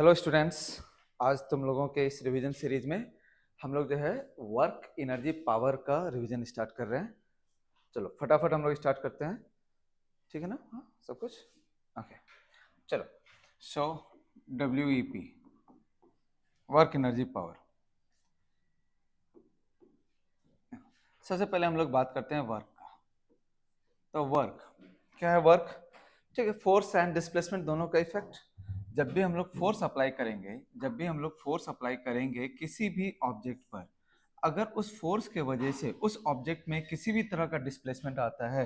Hello students. आज तुम लोगों के इस रिवीजन सीरीज में हम लोग जो है वर्क एनर्जी पावर का रिवीजन स्टार्ट कर रहे हैं। चलो फटाफट हम लोग स्टार्ट करते हैं, ठीक है ना? हाँ, सब कुछ ओके। चलो, सो WEP वर्क एनर्जी पावर। सबसे पहले हम लोग बात करते हैं वर्क का। तो वर्क क्या है? वर्क, ठीक है, फोर्स एंड डिस्प्लेसमेंट दोनों का इफेक्ट। जब भी हम लोग फोर्स अप्लाई करेंगे, किसी भी ऑब्जेक्ट पर, अगर उस फोर्स के वजह से उस ऑब्जेक्ट में किसी भी तरह का डिस्प्लेसमेंट आता है,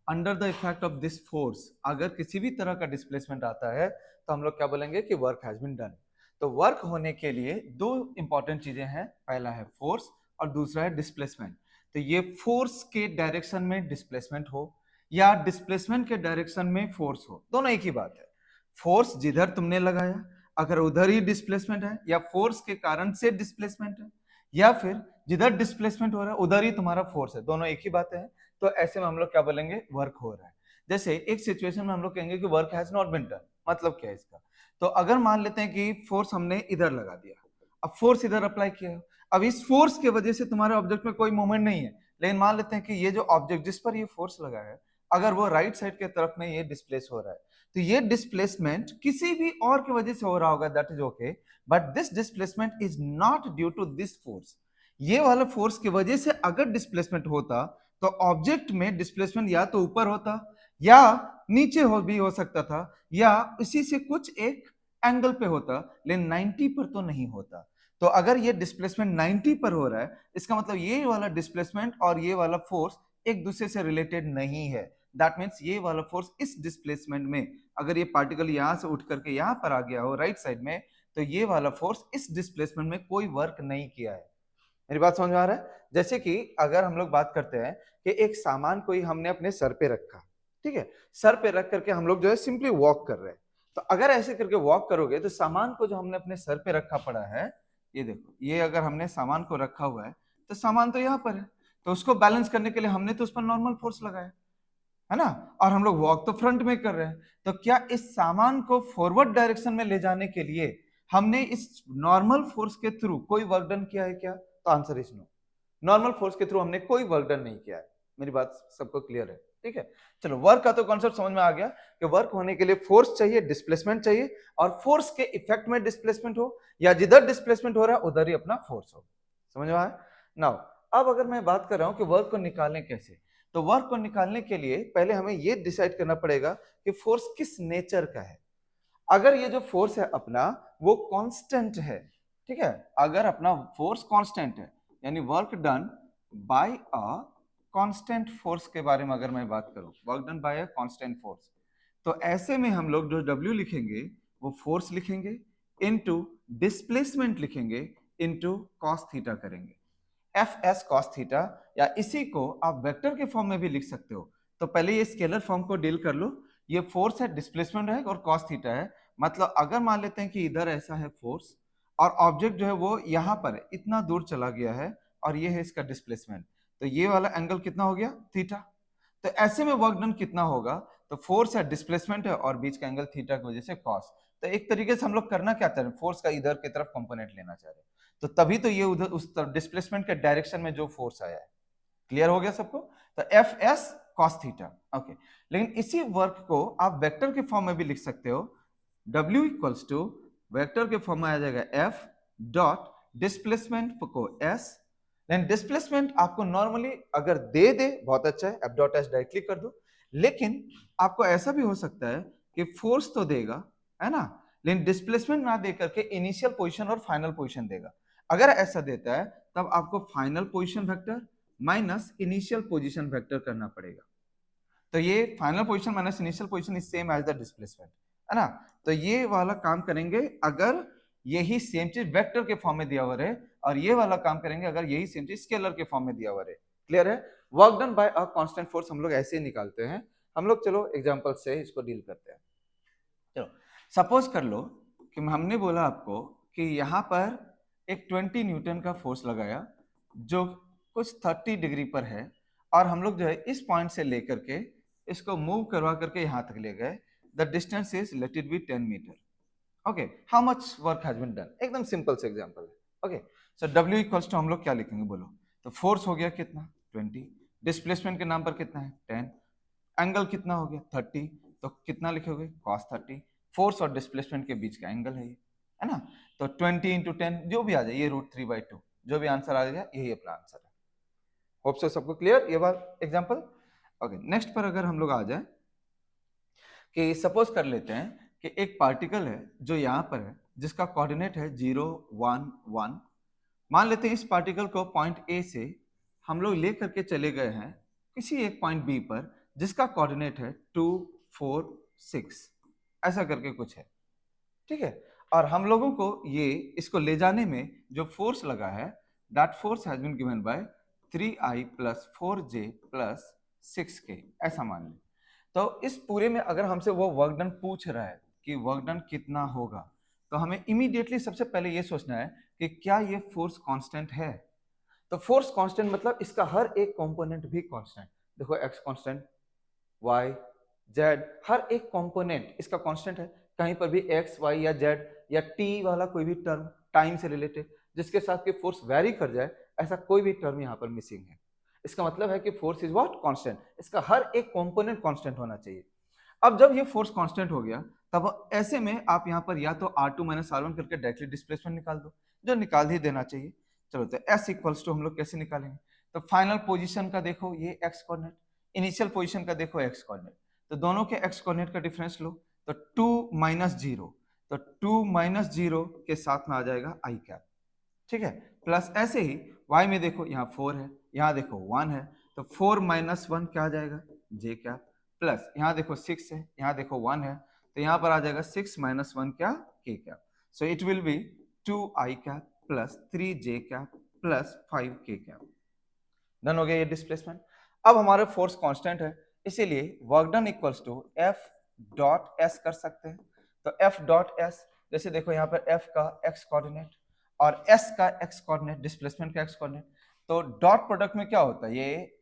under the effect of this force अगर किसी भी तरह का डिस्प्लेसमेंट आता है, तो हम लोग क्या बोलेंगे कि वर्क हैज बीन डन। तो वर्क होने के लिए दो इंपॉर्टेंट चीजें हैं, पहला है फोर्स और दूसरा है डिस्प्लेसमेंट। तो ये फोर्स के डायरेक्शन में डिस्प्लेसमेंट हो या डिस्प्लेसमेंट के डायरेक्शन में फोर्स हो, दोनों एक ही बात है। फोर्स जिधर तुमने लगाया अगर उधर ही डिस्प्लेसमेंट है, या फोर्स के कारण से डिस्प्लेसमेंट है, या फिर जिधर डिस्प्लेसमेंट हो रहा है उधर ही तुम्हारा फोर्स है, दोनों एक ही बात है। तो ऐसे में हम लोग क्या बोलेंगे? वर्क हो रहा है। जैसे एक सिचुएशन में हम लोग कहेंगे कि work has not been done. मतलब क्या है इसका? तो अगर मान लेते हैं कि फोर्स हमने इधर लगा दिया, अब फोर्स इधर अप्लाई किया, अब इस फोर्स की वजह से तुम्हारे ऑब्जेक्ट में कोई मूवमेंट नहीं है, लेकिन मान लेते हैं कि ये जो ऑब्जेक्ट जिस पर ये फोर्स लगा है, अगर वो राइट साइड के तरफ में ये डिस्प्लेस हो रहा है, तो ये डिस्प्लेसमेंट किसी भी और की वजह से हो रहा होगा, that is okay, but this displacement is not due to this force. ये वाला फोर्स की वजह से अगर डिस्प्लेसमेंट होता, तो ऑब्जेक्ट में डिस्प्लेसमेंट या तो ऊपर होता या नीचे भी हो सकता था, या इसी से कुछ एक एंगल पे होता, लेकिन 90 पर तो नहीं होता। तो अगर ये डिस्प्लेसमेंट 90 पर हो रहा है, इसका मतलब ये वाला डिस्प्लेसमेंट और ये वाला फोर्स एक दूसरे से रिलेटेड नहीं है। दैट मीन्स ये वाला फोर्स इस डिस्प्लेसमेंट में, अगर ये पार्टिकल यहां से उठ करके यहां पर आ गया हो राइट साइड में, तो ये वाला फोर्स इस डिस्प्लेसमेंट में कोई वर्क नहीं किया है। मेरी बात समझ में आ रहा है? जैसे कि अगर हम लोग बात करते हैं कि एक सामान को ही हमने अपने सर पे रखा, ठीक है, सर पे रख करके हम लोग जो है सिंपली वॉक कर रहे हैं। तो अगर ऐसे करके वॉक करोगे तो सामान को जो हमने अपने सर पे रखा पड़ा है, ये देखो, ये अगर हमने सामान को रखा हुआ है तो सामान तो यहाँ पर है, तो उसको बैलेंस करने के लिए हमने तो उस पर नॉर्मल फोर्स लगाया है ना, और हम लोग वॉक तो फ्रंट में कर रहे हैं। तो क्या इस सामान को फॉरवर्ड डायरेक्शन में ले जाने के लिए हमने इस नॉर्मल फोर्स के थ्रू कोई वर्क डन किया है क्या? तो answer is no. Normal force के थ्रू हमने कोई वर्क डन नहीं किया है। मेरी बात सबको क्लियर है? ठीक है, चलो वर्क का तो कॉन्सेप्ट समझ में आ गया कि वर्क होने के लिए फोर्स चाहिए, डिस्प्लेसमेंट चाहिए, और फोर्स के इफेक्ट में डिस्प्लेसमेंट हो या जिधर डिस्प्लेसमेंट हो रहा है उधर ही अपना फोर्स हो। समझ में आया? नाउ अब अगर मैं बात कर रहा हूं कि वर्क को निकालने कैसे, तो वर्क को निकालने के लिए पहले हमें यह डिसाइड करना पड़ेगा कि फोर्स किस नेचर का है। अगर ये जो फोर्स है अपना वो कांस्टेंट है, ठीक है, अगर अपना फोर्स कांस्टेंट है, यानी work done bye a constant force के बारे में अगर मैं बात करूं, work done bye a constant force, तो ऐसे में हम लोग जो W लिखेंगे वो फोर्स लिखेंगे, इनटू डिस्प्लेसमेंट लिखेंगे, इनटू कॉस थीटा करेंगे, एफ एस कॉस थीटा, या इसी को आप वेक्टर के फॉर्म में भी लिख सकते हो। तो पहले ये स्केलर फॉर्म को डील कर लो, ये फोर्स है, डिस्प्लेसमेंट है और कॉस थीटा है। मतलब अगर मान लेते हैं कि इधर ऐसा है फोर्स और ऑब्जेक्ट जो है वो यहाँ पर इतना दूर चला गया है और ये है इसका डिस्प्लेसमेंट, तो ये वाला एंगल कितना हो गया? थीटा। तो ऐसे में वर्क डन कितना होगा? तो फोर्स है, डिस्प्लेसमेंट है और बीच का एंगल थीटा की वजह से कॉस। तो एक तरीके से हम लोग करना क्या चाह रहे हैं, फोर्स का इधर की तरफ कंपोनेंट लेना चाह रहे हैं, तो तभी तो ये उधर उस डिस्प्लेसमेंट के डायरेक्शन में जो फोर्स आया है। क्लियर हो गया सबको? तो F S cos theta, okay. लेकिन इसी वर्क को आप वेक्टर के फॉर्म में भी लिख सकते हो, W इक्वल्स टू वेक्टर के फॉर्म में आ जाएगा F डॉट डिस्प्लेसमेंट को S। लेकिन डिस्प्लेसमेंट आपको नॉर्मली अगर दे दे बहुत अच्छा है, F डॉट S डायरेक्टली कर दो, लेकिन आपको ऐसा भी हो सकता है कि फोर्स तो देगा, है ना, लेकिन डिस्प्लेसमेंट ना दे करके इनिशियल पोजीशन और फाइनल पोजीशन देगा। अगर ऐसा देता है तब आपको final position vector minus initial position vector करना पड़ेगा। तो ये final position minus initial position is same as the displacement, है ना। तो ये वाला काम करेंगे अगर यही सेम चीज वेक्टर के फॉर्म में दिया हुआ है, और ये वाला काम करेंगे अगर यही सेम चीज स्केलर के फॉर्म में दिया हुआ है। क्लियर है? Work done bye a constant force हम लोग ऐसे ही निकालते हैं। हम लोग चलो एग्जांपल से इसको डील करते हैं। चलो सपोज कर लो कि हमने बोला आपको कि यहाँ पर एक 20 न्यूटन का फोर्स लगाया जो कुछ 30 डिग्री पर है, और हम लोग जो है इस पॉइंट से लेकर के इसको मूव करवा करके यहाँ तक ले गए। The distance is let it be 10 metre, okay, how much work has been done, एकदम सिंपल से एग्जांपल है। Okay, so W equals to हम लोग क्या लिखेंगे बोलो, तो फोर्स हो गया कितना 20, डिस्प्लेसमेंट के नाम पर कितना है 10, एंगल कितना हो गया 30, तो कितना लिखोगे cos 30, फोर्स और डिस्प्लेसमेंट के बीच का एंगल है ये, है ना। तो 20 इंटू 10 जो भी आ जाए, ये √3/2 जो भी आंसर आ जाए यही अपना आंसर है। होप सो सबको क्लियर ये बात एग्जांपल। ओके, नेक्स्ट पर अगर हम लोग आ जाए कि सपोज कर लेते हैं कि एक पार्टिकल है जो यहाँ पर है जिसका कोऑर्डिनेट है 0 1 1। मान लेते हैं इस पार्टिकल को पॉइंट ए से हम लोग ले करके चले गए हैं किसी एक पॉइंट बी पर जिसका कोऑर्डिनेट है 2 4 6, ऐसा करके कुछ है, ठीक है। और हम लोगों को ये इसको ले जाने में जो फोर्स लगा है, that force has been given by 3i + 4j + 6k, ऐसा मान लें। तो इस पूरे में अगर हमसे वो वर्क डन पूछ रहा है कि वर्क डन कितना होगा, तो हमें इमीडिएटली सबसे पहले ये सोचना है कि क्या ये फोर्स कांस्टेंट है। तो फोर्स कांस्टेंट मतलब इसका हर एक कंपोनेंट भी कांस्टेंट, देखो x कांस्टेंट, y z, हर एक कंपोनेंट इसका कांस्टेंट है। कहीं पर भी x y या z या t वाला कोई भी टर्म टाइम से रिलेटेड जिसके साथ कि फोर्स वैरी कर जाए, ऐसा कोई भी टर्म यहाँ पर मिसिंग है। इसका मतलब है कि फोर्स इज व्हाट कांस्टेंट, इसका हर एक कंपोनेंट कांस्टेंट होना चाहिए। अब जब ये फोर्स कांस्टेंट हो गया, तब ऐसे में आप यहाँ पर या तो R2 - R1 करके डायरेक्टली डिस्प्लेसमेंट निकाल दो, जो निकाल ही देना चाहिए। चलो, तो S इक्वल्स टू हम लोग कैसे निकालेंगे, तो फाइनल पोजीशन का देखो ये x कोऑर्डिनेट, इनिशियल पोजीशन का देखो x कोऑर्डिनेट, तो दोनों के x कोऑर्डिनेट का डिफरेंस लो, तो 2 - 0, तो 2 - 0 के साथ में आ जाएगा i कैप, ठीक है। प्लस ऐसे ही y में देखो यहाँ 4 है, यहाँ देखो 1 है, तो 4 - 1 क्या आ जाएगा j कैप, प्लस यहाँ देखो 6 है, यहाँ देखो 1 है, तो यहाँ पर आ जाएगा 6 - 1 क्या k cap. So it will be 2i cap plus 3j cap plus 5k cap. Done हो गया ये डिस्प्लेसमेंट। अब हमारा फोर्स कांस्टेंट है, इसीलिए work done equals to F dot S कर सकते हैं। तो F डॉट S, जैसे देखो यहाँ पर F का x कोऑर्डिनेट और S का x कोऑर्डिनेट, डिस्प्लेसमेंट का x कोऑर्डिनेट, तो डॉट प्रोडक्ट में क्या होता है, ये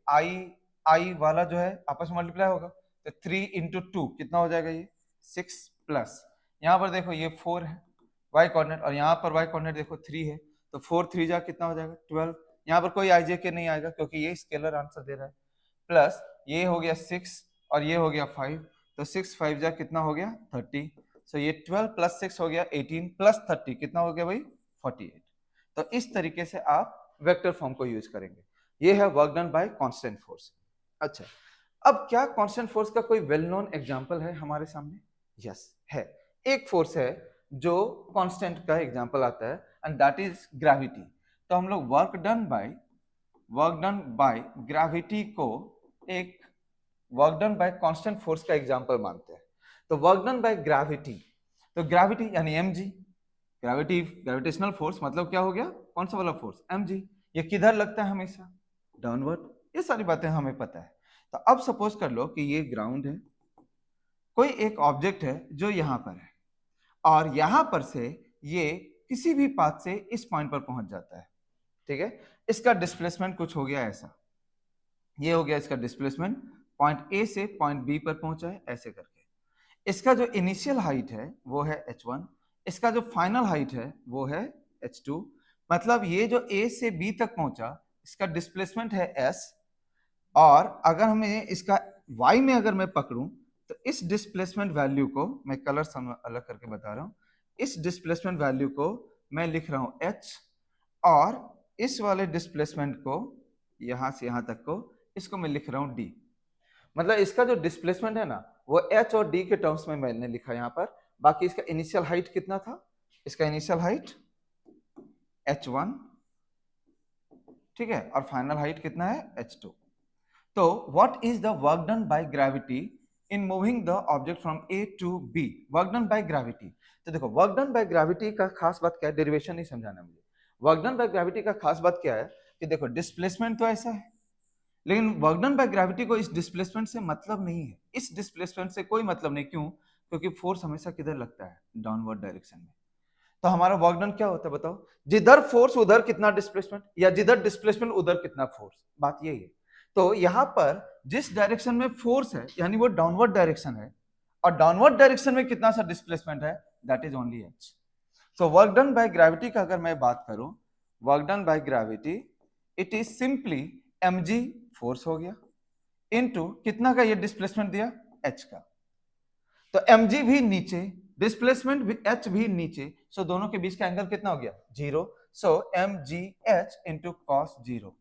I वाला जो है आपस में मल्टीप्लाई होगा, तो 3 इंटू 2 कितना हो जाएगा ये 6, प्लस यहाँ पर देखो ये 4 है y कोऑर्डिनेट और यहाँ पर y कोऑर्डिनेट देखो 3 है, तो 4 3 जा कितना हो जाएगा 12, यहाँ पर कोई आई जे के नहीं आएगा क्योंकि ये स्केलर आंसर दे रहा है, प्लस ये हो गया 6 और ये हो गया 5, तो 6 5 जा कितना हो गया 30, सो ये 12 प्लस 6 हो गया 18 प्लस 30 कितना हो गया भाई 48। तो इस तरीके से आप वेक्टर फॉर्म को यूज करेंगे। ये है work done bye constant force. अच्छा, अब क्या कांस्टेंट फोर्स का कोई वेल नोन एग्जांपल है हमारे सामने? यस है, एक फोर्स है जो कांस्टेंट का एग्जांपल आता है एंड दैट इज ग्रेविटी। तो हम लोग वर्क डन बाय ग्रेविटी को एक work done bye constant force का एग्जांपल मानते हैं। तो वर्क डन बाय ग्रेविटी, तो ग्रेविटी यानी mg, ग्रेविटेशनल फोर्स मतलब क्या हो गया, कौन सा वाला फोर्स mg, ये किधर लगता है हमेशा डाउनवर्ड, ये सारी बातें हमें पता है। तो अब सपोज कर लो कि ये ग्राउंड है, कोई एक ऑब्जेक्ट है जो यहाँ पर है और यहाँ पर से ये किसी भी पाथ से इस पॉइंट पर पहुंच जाता है, ठीक है। इसका डिस्प्लेसमेंट कुछ हो गया ऐसा, ये हो गया इसका डिस्प्लेसमेंट, पॉइंट ए से पॉइंट बी पर पहुंचा है ऐसे करके। इसका जो इनिशियल हाइट है वो है h1, इसका जो फाइनल हाइट है वो है h2, मतलब ये जो a से b तक पहुंचा इसका डिस्प्लेसमेंट है s, और अगर हमें इसका y में अगर मैं पकड़ूं तो इस डिस्प्लेसमेंट वैल्यू को मैं कलर अलग करके बता रहा हूं, इस डिस्प्लेसमेंट वैल्यू को मैं लिख रहा हूं h, और इस वाले डिस्प्लेसमेंट को यहां से यहां तक को इसको मैं लिख रहा हूं d। मतलब इसका जो डिस्प्लेसमेंट है ना वो h और d के टर्म्स में मैंने लिखा यहाँ पर। बाकी इसका इनिशियल हाइट कितना था, इसका इनिशियल हाइट h1, ठीक है, और फाइनल हाइट कितना है h2। तो what is the work done by gravity in moving the object from a to b, work done by gravity. तो देखो वर्क डन बाय ग्रेविटी का खास बात क्या है, डेरिवेशन नहीं समझाना मुझे। वर्क डन बाय ग्रेविटी का खास बात क्या है कि देखो डिस्प्लेसमेंट तो ऐसा है, लेकिन वर्क डन बाय ग्रेविटी को इस डिस्प्लेसमेंट से मतलब नहीं है, इस डिस्प्लेसमेंट से कोई मतलब नहीं। क्यों? क्योंकि फोर्स हमेशा किधर लगता है, डाउनवर्ड डायरेक्शन में। तो हमारा वर्क डन क्या होता है बताओ, जिधर फोर्स उधर कितना डिस्प्लेसमेंट, या जिधर डिस्प्लेसमेंट उधर कितना फोर्स, बात यही है। तो यहाँ पर जिस डायरेक्शन में फोर्स है यानी वो डाउनवर्ड डायरेक्शन है, और डाउनवर्ड डायरेक्शन में कितना सा डिस्प्लेसमेंट है that is only h. So work done by gravity का अगर मैं बात करूं, work done by gravity it is simply mg force हो गया इनटू कितना का ये डिस्प्लेसमेंट दिया h का, तो mg भी नीचे, डिस्प्लेसमेंट भी h भी नीचे, सो दोनों के बीच का एंगल कितना हो गया 0, सो mgh इनटू cos 0.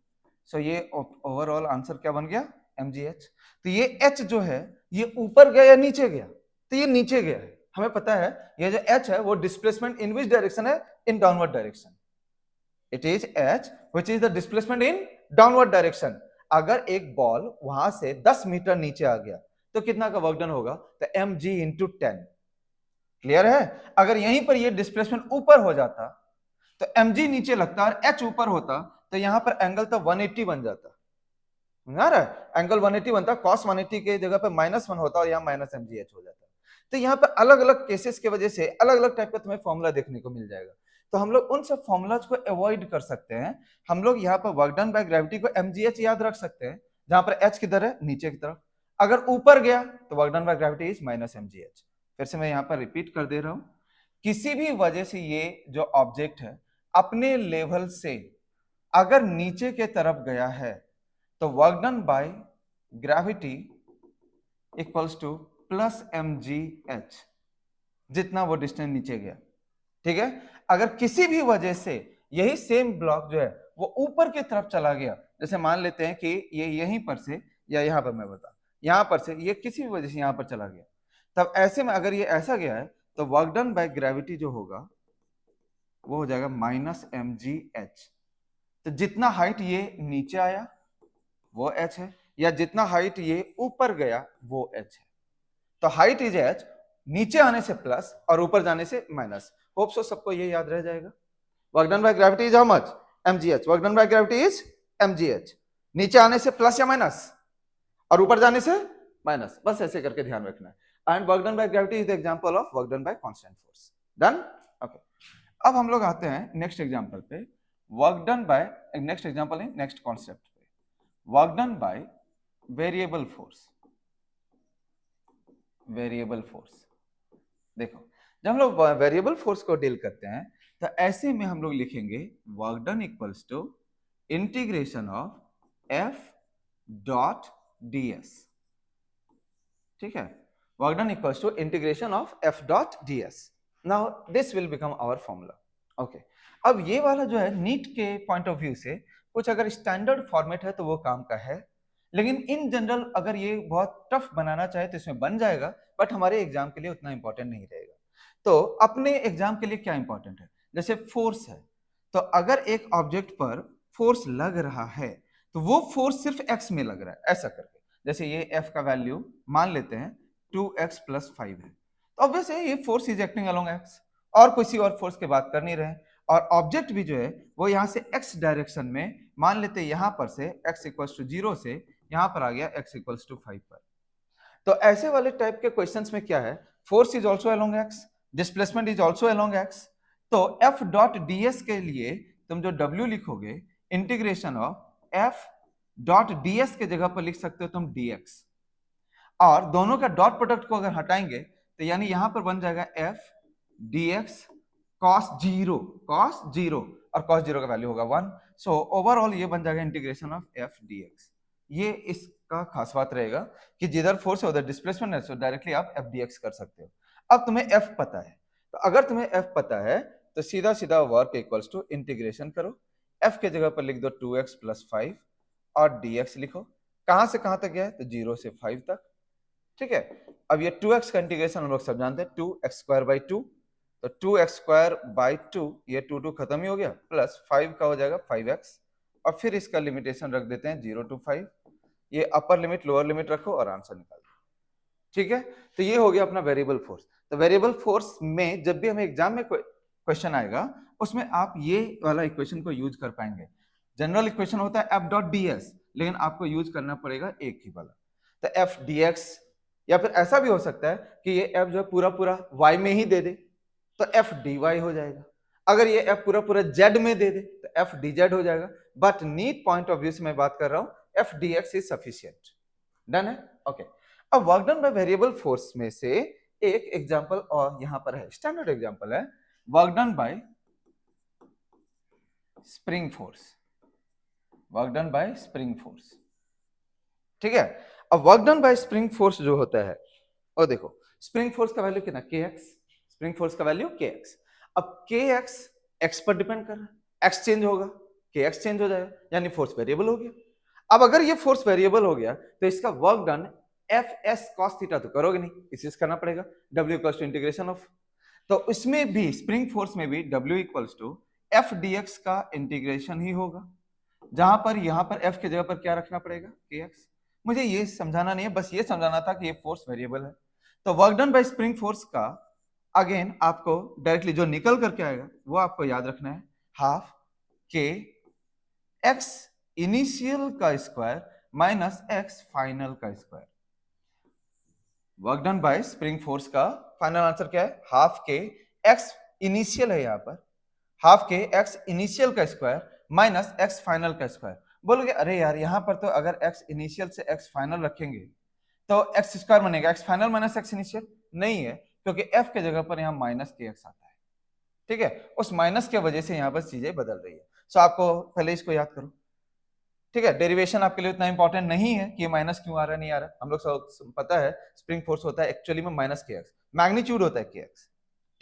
सो ये ओवरऑल आंसर क्या बन गया mgh. तो ये h जो है ये ऊपर गया या नीचे गया, तो ये नीचे गया है. हमें पता है ये जो h है वो डिस्प्लेसमेंट इन विच डायरेक्शन है, in downward direction. It is h which is the displacement in downward direction. अगर एक बॉल वहां से 10 मीटर नीचे आ गया तो कितना का वर्क डन होगा, तो mg इंटू 10. क्लियर है. अगर यहीं पर ये डिस्प्लेसमेंट ऊपर हो जाता तो mg नीचे लगता और h ऊपर होता, तो यहां पर एंगल तो 180 बन जाता. एंगल 180 बनता, cos 180 के जगह पे -1 होता और यहाँ माइनस mgh हो जाता. तो यहाँ पर अलग अलग केसेस की वजह से अलग अलग टाइप का तुम्हें फॉर्मूला देखने को मिल जाएगा. तो हम लोग उन सब फॉर्मूलाज को अवॉइड कर सकते हैं. हम लोग यहाँ पर वर्क डन बाय ग्रेविटी को mgh याद रख सकते हैं, जहां पर h किधर है नीचे की तरफ. अगर ऊपर गया तो work done by gravity is minus mgh. फिर से मैं यहाँ पर रिपीट कर दे रहा हूं, किसी भी वजह से ये जो ऑब्जेक्ट है अपने लेवल से अगर नीचे के तरफ गया है तो work done by gravity equals two plus mgh, जितना वो डिस्टेंस नीचे गया. ठीक है. अगर किसी भी वजह से यही सेम ब्लॉक जो है वो ऊपर की तरफ चला गया, जैसे मान लेते हैं कि ये यहीं पर से या यहां पर मैं बता यहां पर से ये किसी भी वजह से यहां पर चला गया, तब ऐसे में अगर ये ऐसा गया है तो वर्क डन बाय ग्रेविटी जो होगा वो हो जाएगा माइनस mgh. तो जितना हाइट ये नीचे आया वो h है, या जितना हाइट ये ऊपर गया वो h है. तो हाइट इज h, नीचे आने से प्लस और ऊपर जाने से माइनस. होप सो सबको ये याद रह जाएगा. Work done by gravity is how much mgh. Work done by gravity is mgh. नीचे आने से प्लस या माइनस और ऊपर जाने से माइनस, बस ऐसे करके ध्यान रखना है. And work done by gravity is the example of work done bye constant force. Done. Okay. अब हम लोग आते हैं नेक्स्ट एग्जांपल पे. Work done bye next example है नेक्स्ट कॉन्सेप्ट पे, work done by variable force. Variable force देखो, जब हम लोग वेरिएबल फोर्स को डील करते हैं तो ऐसे में हम लोग लिखेंगे work done equals to integration of F dot ds. ठीक है. Work done equals to integration of F dot ds. Now this will become our formula. Okay. अब ये वाला जो है नीट के पॉइंट ऑफ व्यू से कुछ अगर स्टैंडर्ड फॉर्मेट है तो वो काम का है, लेकिन इन जनरल अगर ये बहुत टफ बनाना चाहे तो इसमें बन जाएगा, बट हमारे एग्जाम के लिए उतना इंपॉर्टेंट नहीं रहेगा. तो अपने एग्जाम के लिए क्या इंपॉर्टेंट है, जैसे फोर्स है, तो अगर एक ऑब्जेक्ट पर फोर्स लग रहा है तो वो फोर्स सिर्फ x में लग रहा है, ऐसा करके. जैसे ये f का वैल्यू मान लेते हैं 2x + 5 है, तो ऑब्वियसली ये force is acting along x, और किसी और फोर्स की बात कर नहीं रहे. और ऑब्जेक्ट भी जो है वो यहाँ से x डायरेक्शन में मान लेते हैं, यहाँ पर से x = 0 से यहाँ पर आ गया x = 5 पर. तो ऐसे वाले टाइप के क्वेश्चंस में क्या है, force is also along x, displacement is also along x. तो f डॉट ds के लिए तुम जो w लिखोगे integration of f dot ds के जगह पर लिख सकते हो तुम dx, और दोनों का डॉट प्रोडक्ट को अगर हटाएंगे तो यानी यहां पर बन जाएगा f dx cos 0 और cos 0 का वैल्यू होगा 1. सो ओवरऑल ये बन जाएगा इंटीग्रेशन ऑफ f dx. ये इसका खास बात रहेगा कि जिधर फोर्स है उधर डिस्प्लेसमेंट है, सो डायरेक्टली आप f dx कर सकते हो. अब तुम्हें f पता है, तो अगर तुम्हें f पता है तो सीधा सीधा वर्क इक्वल्स टू इंटीग्रेशन करो. f के जगह पर लिख दो 2x + 5 और dx लिखो. कहां से कहां तक गया है, तो 0 से 5 तक. ठीक है. अब ये 2x का इंटीग्रेशन हम लोग सब जानते हैं, 2x² 2, तो 2x² 2, ये 2 खत्म ही हो गया, प्लस 5 का हो जाएगा 5x, और फिर इसका लिमिटेशन रख देते हैं 0 to 5. ये अपर लिमिट लोअर लिमिट रखो और आंसर निकाल दो. ठीक है. तो ये हो गया अपना वेरिएबल फोर्स. तो वेरिएबल फोर्स में जब भी हमें एग्जाम में क्वेश्चन आएगा उसमें आप ये वाला इक्वेशन को यूज कर पाएंगे. जनरल इक्वेशन होता है f डॉट ds, लेकिन आपको यूज करना पड़ेगा एक ही वाला. तो f dx, या फिर ऐसा भी हो सकता है कि ये f जो है पूरा पूरा y में ही दे दे तो f dy हो जाएगा. अगर ये f पूरा पूरा z में दे दे तो f dz हो जाएगा. But NEET point of view से मैं बात कर रहा हूं, f dx is sufficient. Done है. ओके. अब work done by variable force में से एक एग्जांपल और यहां पर है, स्टैंडर्ड एग्जांपल है, work done by spring force, work done by spring force. ठीक है, अब work done by spring force जो होता है, और देखो स्प्रिंग फोर्स का वैल्यू कितना, kx, स्प्रिंग फोर्स का वैल्यू kx। अब kx x पर डिपेंड कर रहा है, x चेंज होगा kx चेंज हो जाएगा, यानी फोर्स वेरिएबल हो गया। अब अगर ये फोर्स वेरिएबल हो गया तो इसका work done F S cos theta तो करोगे नहीं, इसी से करना पड़ेगा, w equals to integration of, तो इसमें भी स्प्रिंग फोर्स में भी w equals to F dx का इंटीग्रेशन ही होगा, जहां पर यहां पर f की जगह पर क्या रखना पड़ेगा, kx। मुझे ये समझाना नहीं है, बस ये समझाना था कि ये फोर्स वेरिएबल है। तो work done by spring force का अगेन आपको डायरेक्टली जो निकल करके आएगा वो आपको याद रखना है, हाफ के एक्स इनिशियल का स्क्वायर माइनस एक्स फाइनल का square. Work done by spring force का फाइनल आंसर क्या है, हाफ के एक्स इनिशियल है, यहां पर हाफ के एक्स इनिशियल का स्क्वायर माइनस एक्स फाइनल का स्क्वायर। बोलोगे अरे यार यहां पर तो अगर एक्स इनिशियल से एक्स फाइनल रखेंगे तो एक्स स्क्वायर बनेगा, x final minus x initial नहीं है, क्योंकि एफ के जगह पर यहां माइनस के एक्स आता है। ठीक है, उस माइनस के वजह से यहां पर चीजें बदल रही है। सो आपको पहले इसको याद करो। ठीक है, डेरिवेशन आपके लिए उतना इंपॉर्टेंट नहीं है कि माइनस क्यों आ रहा है नहीं आ रहा, हम लोग सब पता है स्प्रिंग फोर्स होता है एक्चुअली में माइनस के एक्स, मैग्नीट्यूड होता है के एक्स।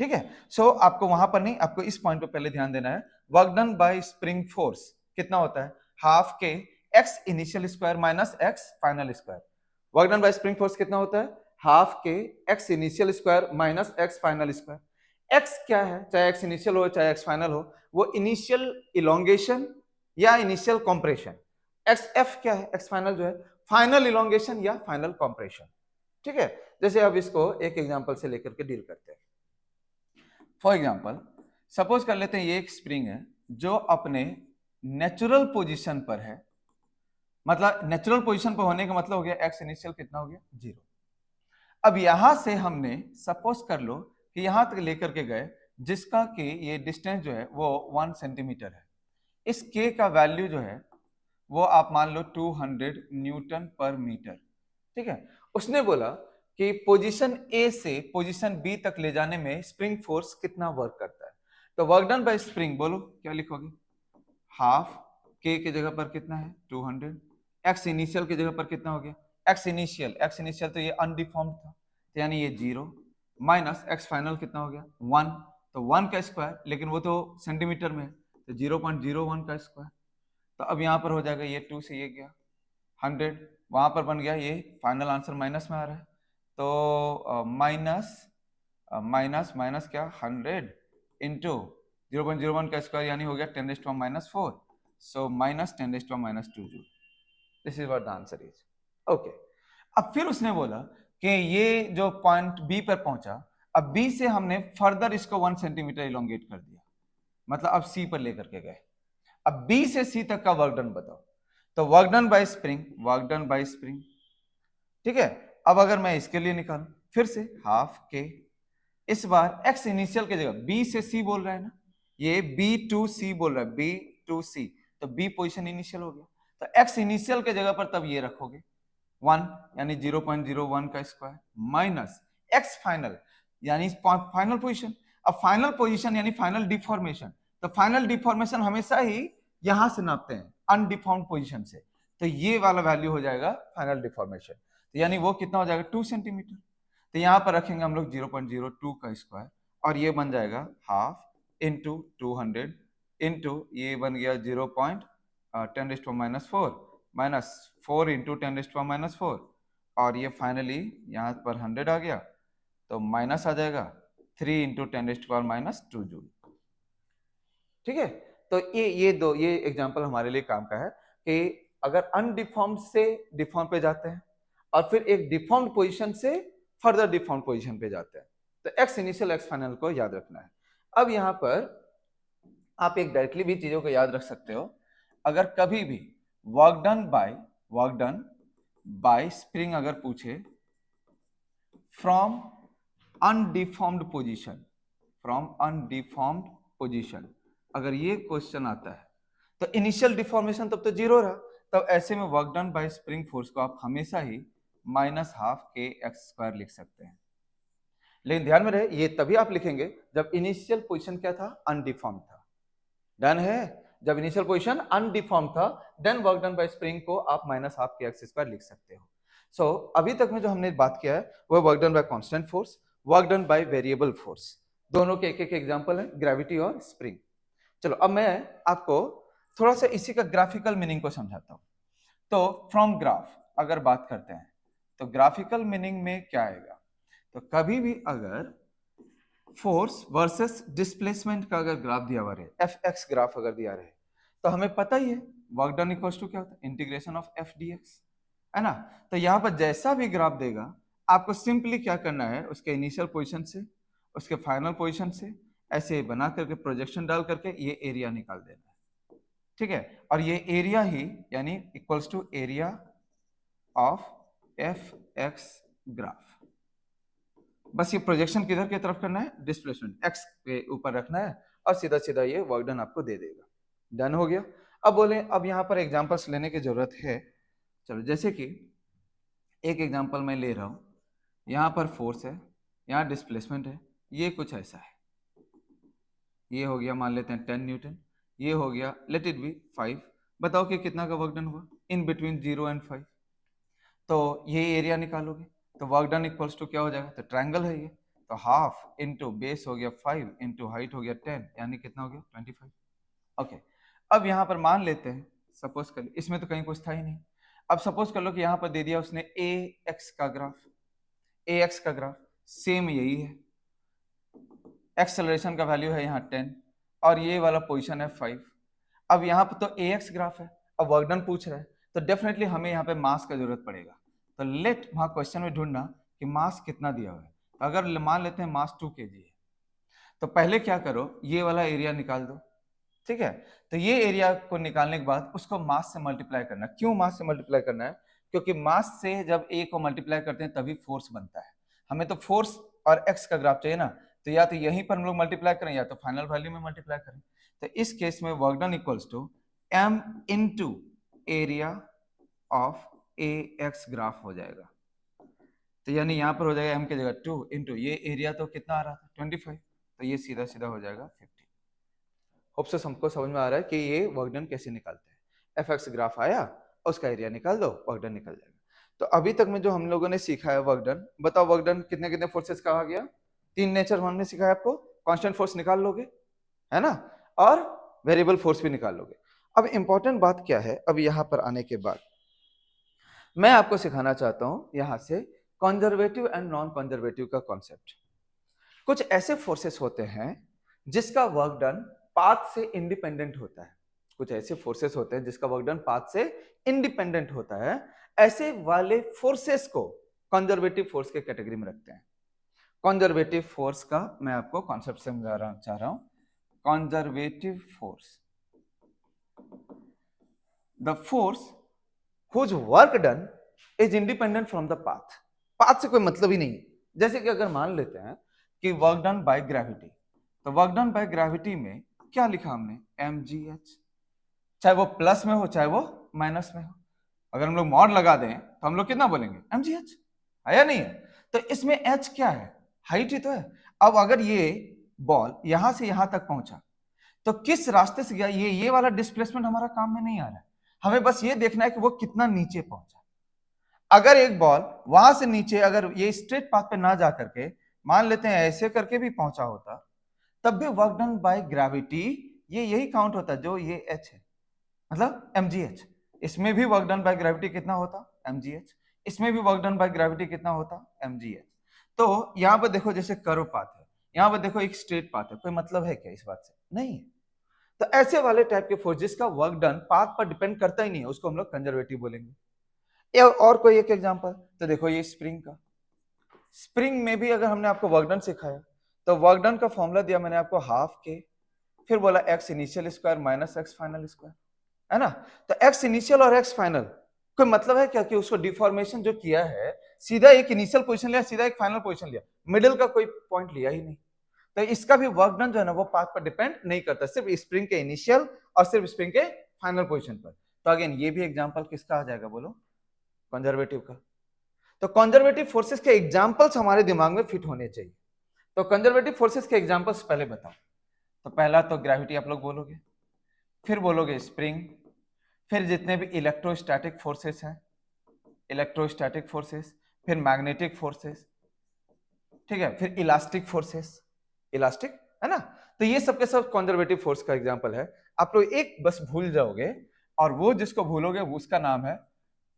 ठीक है, सो आपको वहां पर नहीं, आपको इस पॉइंट पे पहले ध्यान देना है, work done by spring force कितना होता है, half k x initial square minus x final square. Work done by spring force कितना होता है, half k x initial square minus x final square. X क्या है, चाहे एक्स इनिशियल हो चाहे एक्स फाइनल हो, वो इनिशियल इलोंगेशन या इनिशियल कॉम्प्रेशन। एक्स एफ क्या है, एक्स फाइनल जो है फाइनल इलोंगेशन या फाइनल कॉम्प्रेशन। ठीक है, जैसे अब इसको एक एग्जांपल से लेकर के डील करते हैं। फॉर एग्जाम्पल सपोज कर लेते हैं ये एक स्प्रिंग है जो अपने नेचुरल पोजीशन पर है, मतलब नेचुरल पोजीशन पर होने का मतलब हो गया एक्स इनिशियल कितना हो गया, 0। अब यहां से हमने सपोज कर लो कि यहां तक लेकर के गए जिसका कि ये डिस्टेंस जो है वो 1 सेंटीमीटर है, इस के का वैल्यू जो है वो आप मान लो 200 न्यूटन पर मीटर। ठीक है, उसने बोला कि पोजीशन ए से पोजीशन बी तक ले जाने में स्प्रिंग फोर्स कितना वर्क करता है। तो वर्क डन बाय स्प्रिंग बोलो क्या लिखोगे, हाफ के जगह पर कितना है 200, एक्स इनिशियल की जगह पर कितना हो गया, एक्स इनिशियल तो ये अनडिफॉर्म्ड था तो यानी ये 0 माइनस एक्स फाइनल कितना हो गया 1, तो 1 का स्क्वायर, लेकिन वो तो सेंटीमीटर में है तो 0.01 का स्क्वायर। तो अब यहाँ पर हो जाएगा ये 2 से ये गया 100, वहां पर बन गया, ये फाइनल आंसर माइनस में आ रहा है तो माइनस माइनस माइनस क्या 100 इंटू 0.01 का स्क्वायर यानी हो गया 10⁻⁻⁴, so minus 10⁻⁻2 joule. This is what the answer is. Okay, अब फिर उसने बोला कि ये जो पॉइंट बी पर पहुंचा, अब बी से हमने फर्दर इसको 1 सेंटीमीटर इलोंगेट कर दिया, मतलब अब सी पर लेकर के गए। अब बी से सी तक का वर्क डन बताओ, तो work done by spring, work done by spring. ठीक है, अब अगर मैं इसके लिए निकालूं फिर से हाफ के, इस बार एक्स इनिशियल की जगह बी से सी बोल रहा है ना, ये बी टू सी बोल रहा है, बी टू सी, तो बी पोजीशन इनिशियल हो गया, तो एक्स इनिशियल के जगह पर तब ये रखोगे 1 यानी 0.01 का स्क्वायर माइनस एक्स फाइनल यानी फाइनल पोजीशन। अब फाइनल पोजीशन यानी फाइनल डिफॉर्मेशन, तो फाइनल डिफॉर्मेशन हमेशा ही यहां से नापते हैं अनडिफॉर्म्ड पोजीशन से, तो ये वाला वैल्यू हो जाएगा फाइनल डिफॉर्मेशन, तो यानी वो कितना हो जाएगा 2 सेंटीमीटर। तो यहां पर रखेंगे हम लोग 0.02 का स्क्वायर और ये बन जाएगा हाफ इंटू 200 इंटू ये बन गया 0.10⁻⁴ माइनस 4 इंटू 10⁻⁴, और ये फाइनली यहाँ पर 100 आ गया तो माइनस आ जाएगा 3 इंटू 10⁻⁻2 जूल। ठीक है, तो ये एग्जांपल हमारे लिए काम का है कि अगर अनडिफॉर्म्ड से डिफॉर्म पे जाते हैं और फिर एक डिफॉर्म्ड पोजीशन से फर्दर डिफॉर्म्ड पोजीशन पे जाते हैं, तो एक्स इनिशियल एक्स फाइनल को याद रखना है। अब यहाँ पर आप एक डायरेक्टली भी चीजों को याद रख सकते हो, अगर कभी भी वर्क डन बाय स्प्रिंग अगर पूछे फ्रॉम अनडिफॉर्म्ड पोजीशन, अगर ये क्वेश्चन आता है तो इनिशियल डिफॉर्मेशन तब तो 0 रहा, तब ऐसे में work done by spring force को आप हमेशा ही -12 के एक्स स्क्वायर लिख सकते हैं। लेकिन ध्यान में रहे ये तभी आप लिखेंगे जब इनिशियल पोजीशन क्या था, अनडिफॉर्म था। डन है, जब इनिशियल पोजीशन अनडिफॉर्म था then work done by spring को आप minus half k x square लिख सकते हो। सो अभी तक में जो हमने बात किया है वो work done bye constant force, work done by variable force, दोनों के एक एक एग्जांपल है, ग्रेविटी और स्प्रिंग। चलो अब मैं आपको थोड़ा सा इसी का ग्राफिकल मीनिंग को समझाता हूं। तो फ्रॉम ग्राफ अगर बात करते हैं तो ग्राफिकल मीनिंग में क्या आएगा, तो कभी भी अगर फोर्स वर्सेस डिस्प्लेसमेंट का अगर ग्राफ दिया हुआ रहे, एफ एक्स ग्राफ अगर दिया रहे, तो हमें पता ही है वर्क डन इक्वल्स टू क्या होता है, integration of F D x, है ना। तो यहाँ पर जैसा भी ग्राफ देगा आपको सिंपली क्या करना है, उसके इनिशियल पोजीशन से उसके फाइनल पोजीशन से ऐसे बना करके प्रोजेक्शन डाल करके ये एरिया निकाल देना है, ठीक है। और ये एरिया ही यानी equals to area of F x graph. बस ये प्रोजेक्शन किधर की तरफ करना है, डिस्प्लेसमेंट एक्स के ऊपर रखना है और सीधा सीधा ये वर्क डन आपको दे देगा। डन हो गया। अब बोले अब यहाँ पर एग्जांपल्स लेने की जरूरत है। चलो जैसे कि एक एग्जांपल मैं ले रहा हूँ, यहाँ पर फोर्स है, यहाँ डिस्प्लेसमेंट है, ये कुछ ऐसा है, ये हो गया मान लेते हैं 10 न्यूटन, ये हो गया लेट इट बी 5। बताओ कि कितना का वर्क डन हुआ इन बिटवीन 0 एंड 5। तो ये एरिया निकालोगे तो वर्क डन इक्वल्स टू क्या हो जाएगा, तो ट्रायंगल है ये, तो हाफ इंटू बेस हो गया 5 इंटू हाइट हो गया 10, यानी कितना हो गया 25। ओके अब यहाँ पर मान लेते हैं, सपोज कर इसमें तो कहीं कुछ था ही नहीं। अब सपोज कर लो कि यहाँ पर दे दिया उसने ए एक्स का ग्राफ, ए एक्स का ग्राफ सेम यही है, एक्सेलरेशन का वैल्यू है यहाँ 10 और ये वाला पोजीशन है 5। अब यहाँ पर तो ए एक्स ग्राफ है, अब वर्क डन पूछ रहा है तो डेफिनेटली हमें यहाँ पे मास का जरूरत पड़ेगा। तो लेट वहां क्वेश्चन में ढूंढना कि मास कितना दिया हुआ है। तो अगर मान लेते हैं मास 2 kg है, तो पहले क्या करो ये वाला एरिया निकाल दो, ठीक है। तो ये एरिया को निकालने के बाद उसको मास से मल्टीप्लाई करना। क्यों मास से मल्टीप्लाई करना है, क्योंकि मास से जब ए को मल्टीप्लाई करते हैं तभी फोर्स बनता है। हमें तो फोर्स और एक्स का ग्राफ चाहिए ना, तो या तो यहीं पर हम लोग मल्टीप्लाई करें या तो फाइनल वैल्यू में मल्टीप्लाई करें। तो इस केस में work done equals to m into area of a x graph हो जाएगा। तो यानी यहाँ पर हो जाएगा एम की जगह 2 इंटू ये एरिया तो कितना आ रहा था 25, तो ये सीधा सीधा हो जाएगा 50। होप से हमको समझ में आ रहा है कि ये वर्क डन कैसे निकालते हैं। एफ एक्स ग्राफ आया उसका एरिया निकाल दो, वर्क डन निकल जाएगा। तो अभी तक में जो हम लोगों ने सीखा है वर्क डन, बताओ वर्क डन कितने कितने फोर्सेस का आ गया, 3 नेचर हमने सीखा है आपको। कांस्टेंट फोर्स निकाल लोगे है ना, और वेरिएबल फोर्स भी निकाल लोगे। अब इंपॉर्टेंट बात क्या है, अब यहाँ पर आने के बाद मैं आपको सिखाना चाहता हूं यहां से कंजर्वेटिव एंड नॉन कंजर्वेटिव का कॉन्सेप्ट। कुछ ऐसे फोर्सेस होते हैं जिसका वर्क डन पाथ से इंडिपेंडेंट होता है, कुछ ऐसे फोर्सेस होते हैं जिसका वर्क डन पाथ से इंडिपेंडेंट होता है। ऐसे वाले फोर्सेस को कंजर्वेटिव फोर्स के कैटेगरी में रखते हैं। कंजर्वेटिव फोर्स का मैं आपको कॉन्सेप्ट समझाना चाह रहा हूं। Conservative force, the force whose work done is independent from the path। Path से कोई मतलब ही नहीं। जैसे कि अगर मान लेते हैं कि वर्क डन बाय ग्रेविटी, तो वर्क डन बाय ग्रेविटी में क्या लिखा हमने, mgh, चाहे वो प्लस में हो चाहे वो माइनस में हो। अगर हम लोग मॉड लगा दें तो हम लोग कितना बोलेंगे mgh, है या नहीं है। तो इसमें h क्या है, हाइट ही तो है। अब अगर ये बॉल यहां से यहां तक पहुंचा तो किस रास्ते से गया, ये वाला डिस्प्लेसमेंट हमारा काम में नहीं आ रहा है। हमें बस ये देखना है कि वो कितना नीचे पहुंचा। अगर एक बॉल वहां से नीचे अगर ये स्ट्रेट पाथ पे ना जा करके मान लेते हैं ऐसे करके भी पहुंचा होता, तब भी वर्क डन बाय ग्रेविटी ये यही काउंट होता जो ये एच है, मतलब mgh। इसमें भी वर्क डन बाय ग्रेविटी कितना होता mgh, इसमें भी वर्क डन बाय ग्रेविटी कितना होता mgh। तो यहां पर देखो जैसे कर्व पाथ है, यहां पर देखो एक स्ट्रेट पाथ है, कोई मतलब है क्या इस बात से, नहीं है। तो ऐसे वाले टाइप के फोर्स जिसका वर्क डन पाथ पर डिपेंड करता ही नहीं है उसको हम लोग कंजर्वेटिव बोलेंगे। और कोई एक एग्जांपल, तो देखो ये स्प्रिंग का, स्प्रिंग में भी अगर हमने आपको वर्क डन सिखाया तो वर्क डन का फॉर्मूला दिया मैंने आपको हाफ के, फिर बोला x initial square minus x final square, है ना। तो एक्स इनिशियल और एक्स फाइनल कोई मतलब है क्या कि उसको डिफॉर्मेशन जो किया है सीधा एक इनिशियल पोजीशन लिया सीधा एक फाइनल पोजीशन लिया, मिडिल का कोई पॉइंट लिया ही नहीं। तो इसका भी वर्क डन जो है ना वो पाथ पर डिपेंड नहीं करता, सिर्फ स्प्रिंग के इनिशियल और सिर्फ स्प्रिंग के फाइनल पोजीशन पर। तो अगेन ये भी एग्जांपल किसका आ जाएगा बोलो, कंजर्वेटिव का। तो कंजर्वेटिव फोर्सेस के एग्जांपल्स हमारे दिमाग में फिट होने चाहिए। तो कंजर्वेटिव फोर्सेस के एग्जांपल्स पहले बताओ। तो पहला तो ग्रेविटी आप लोग बोलोगे, फिर बोलोगे स्प्रिंग, फिर जितने भी इलेक्ट्रोस्टैटिक फोर्सेस हैं, इलेक्ट्रोस्टैटिक फोर्सेस, फिर मैग्नेटिक फोर्सेस, ठीक है, फिर इलास्टिक फोर्सेस, इलास्टिक है ना। तो ये सब के सब कंजर्वेटिव फोर्स का एग्जांपल है। आप लोग एक बस भूल जाओगे, और वो जिसको भूलोगे उसका नाम है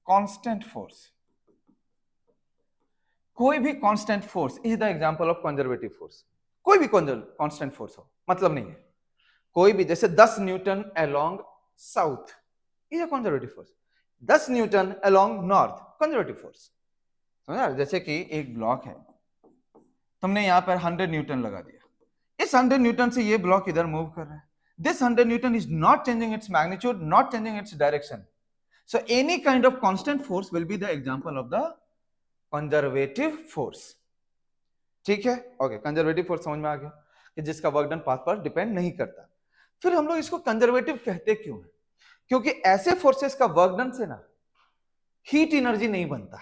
कांस्टेंट फोर्स। कोई भी constant force is the example of conservative force. कोई भी कांस्टेंट फोर्स हो, मतलब नहीं है। कोई भी, जैसे 10 Newton along south is a conservative force, 10 Newton along north conservative force. समझा? जैसे कि एक ब्लॉक है, तुमने यहां पर 100 न्यूटन लगा दिया, इस 100 न्यूटन से ये ब्लॉक इधर मूव कर रहा है, this 100 Newton is not changing its magnitude, not changing its direction, so any kind of constant force will be the example of the conservative force। ठीक है, ओके, कंजर्वेटिव फोर्स समझ में आ गया कि जिसका वर्क डन पाथ पर depend नहीं करता। फिर हम लोग इसको कंजर्वेटिव कहते क्यों है? क्योंकि ऐसे फोर्सेस का वर्क डन से ना हीट एनर्जी नहीं बनता।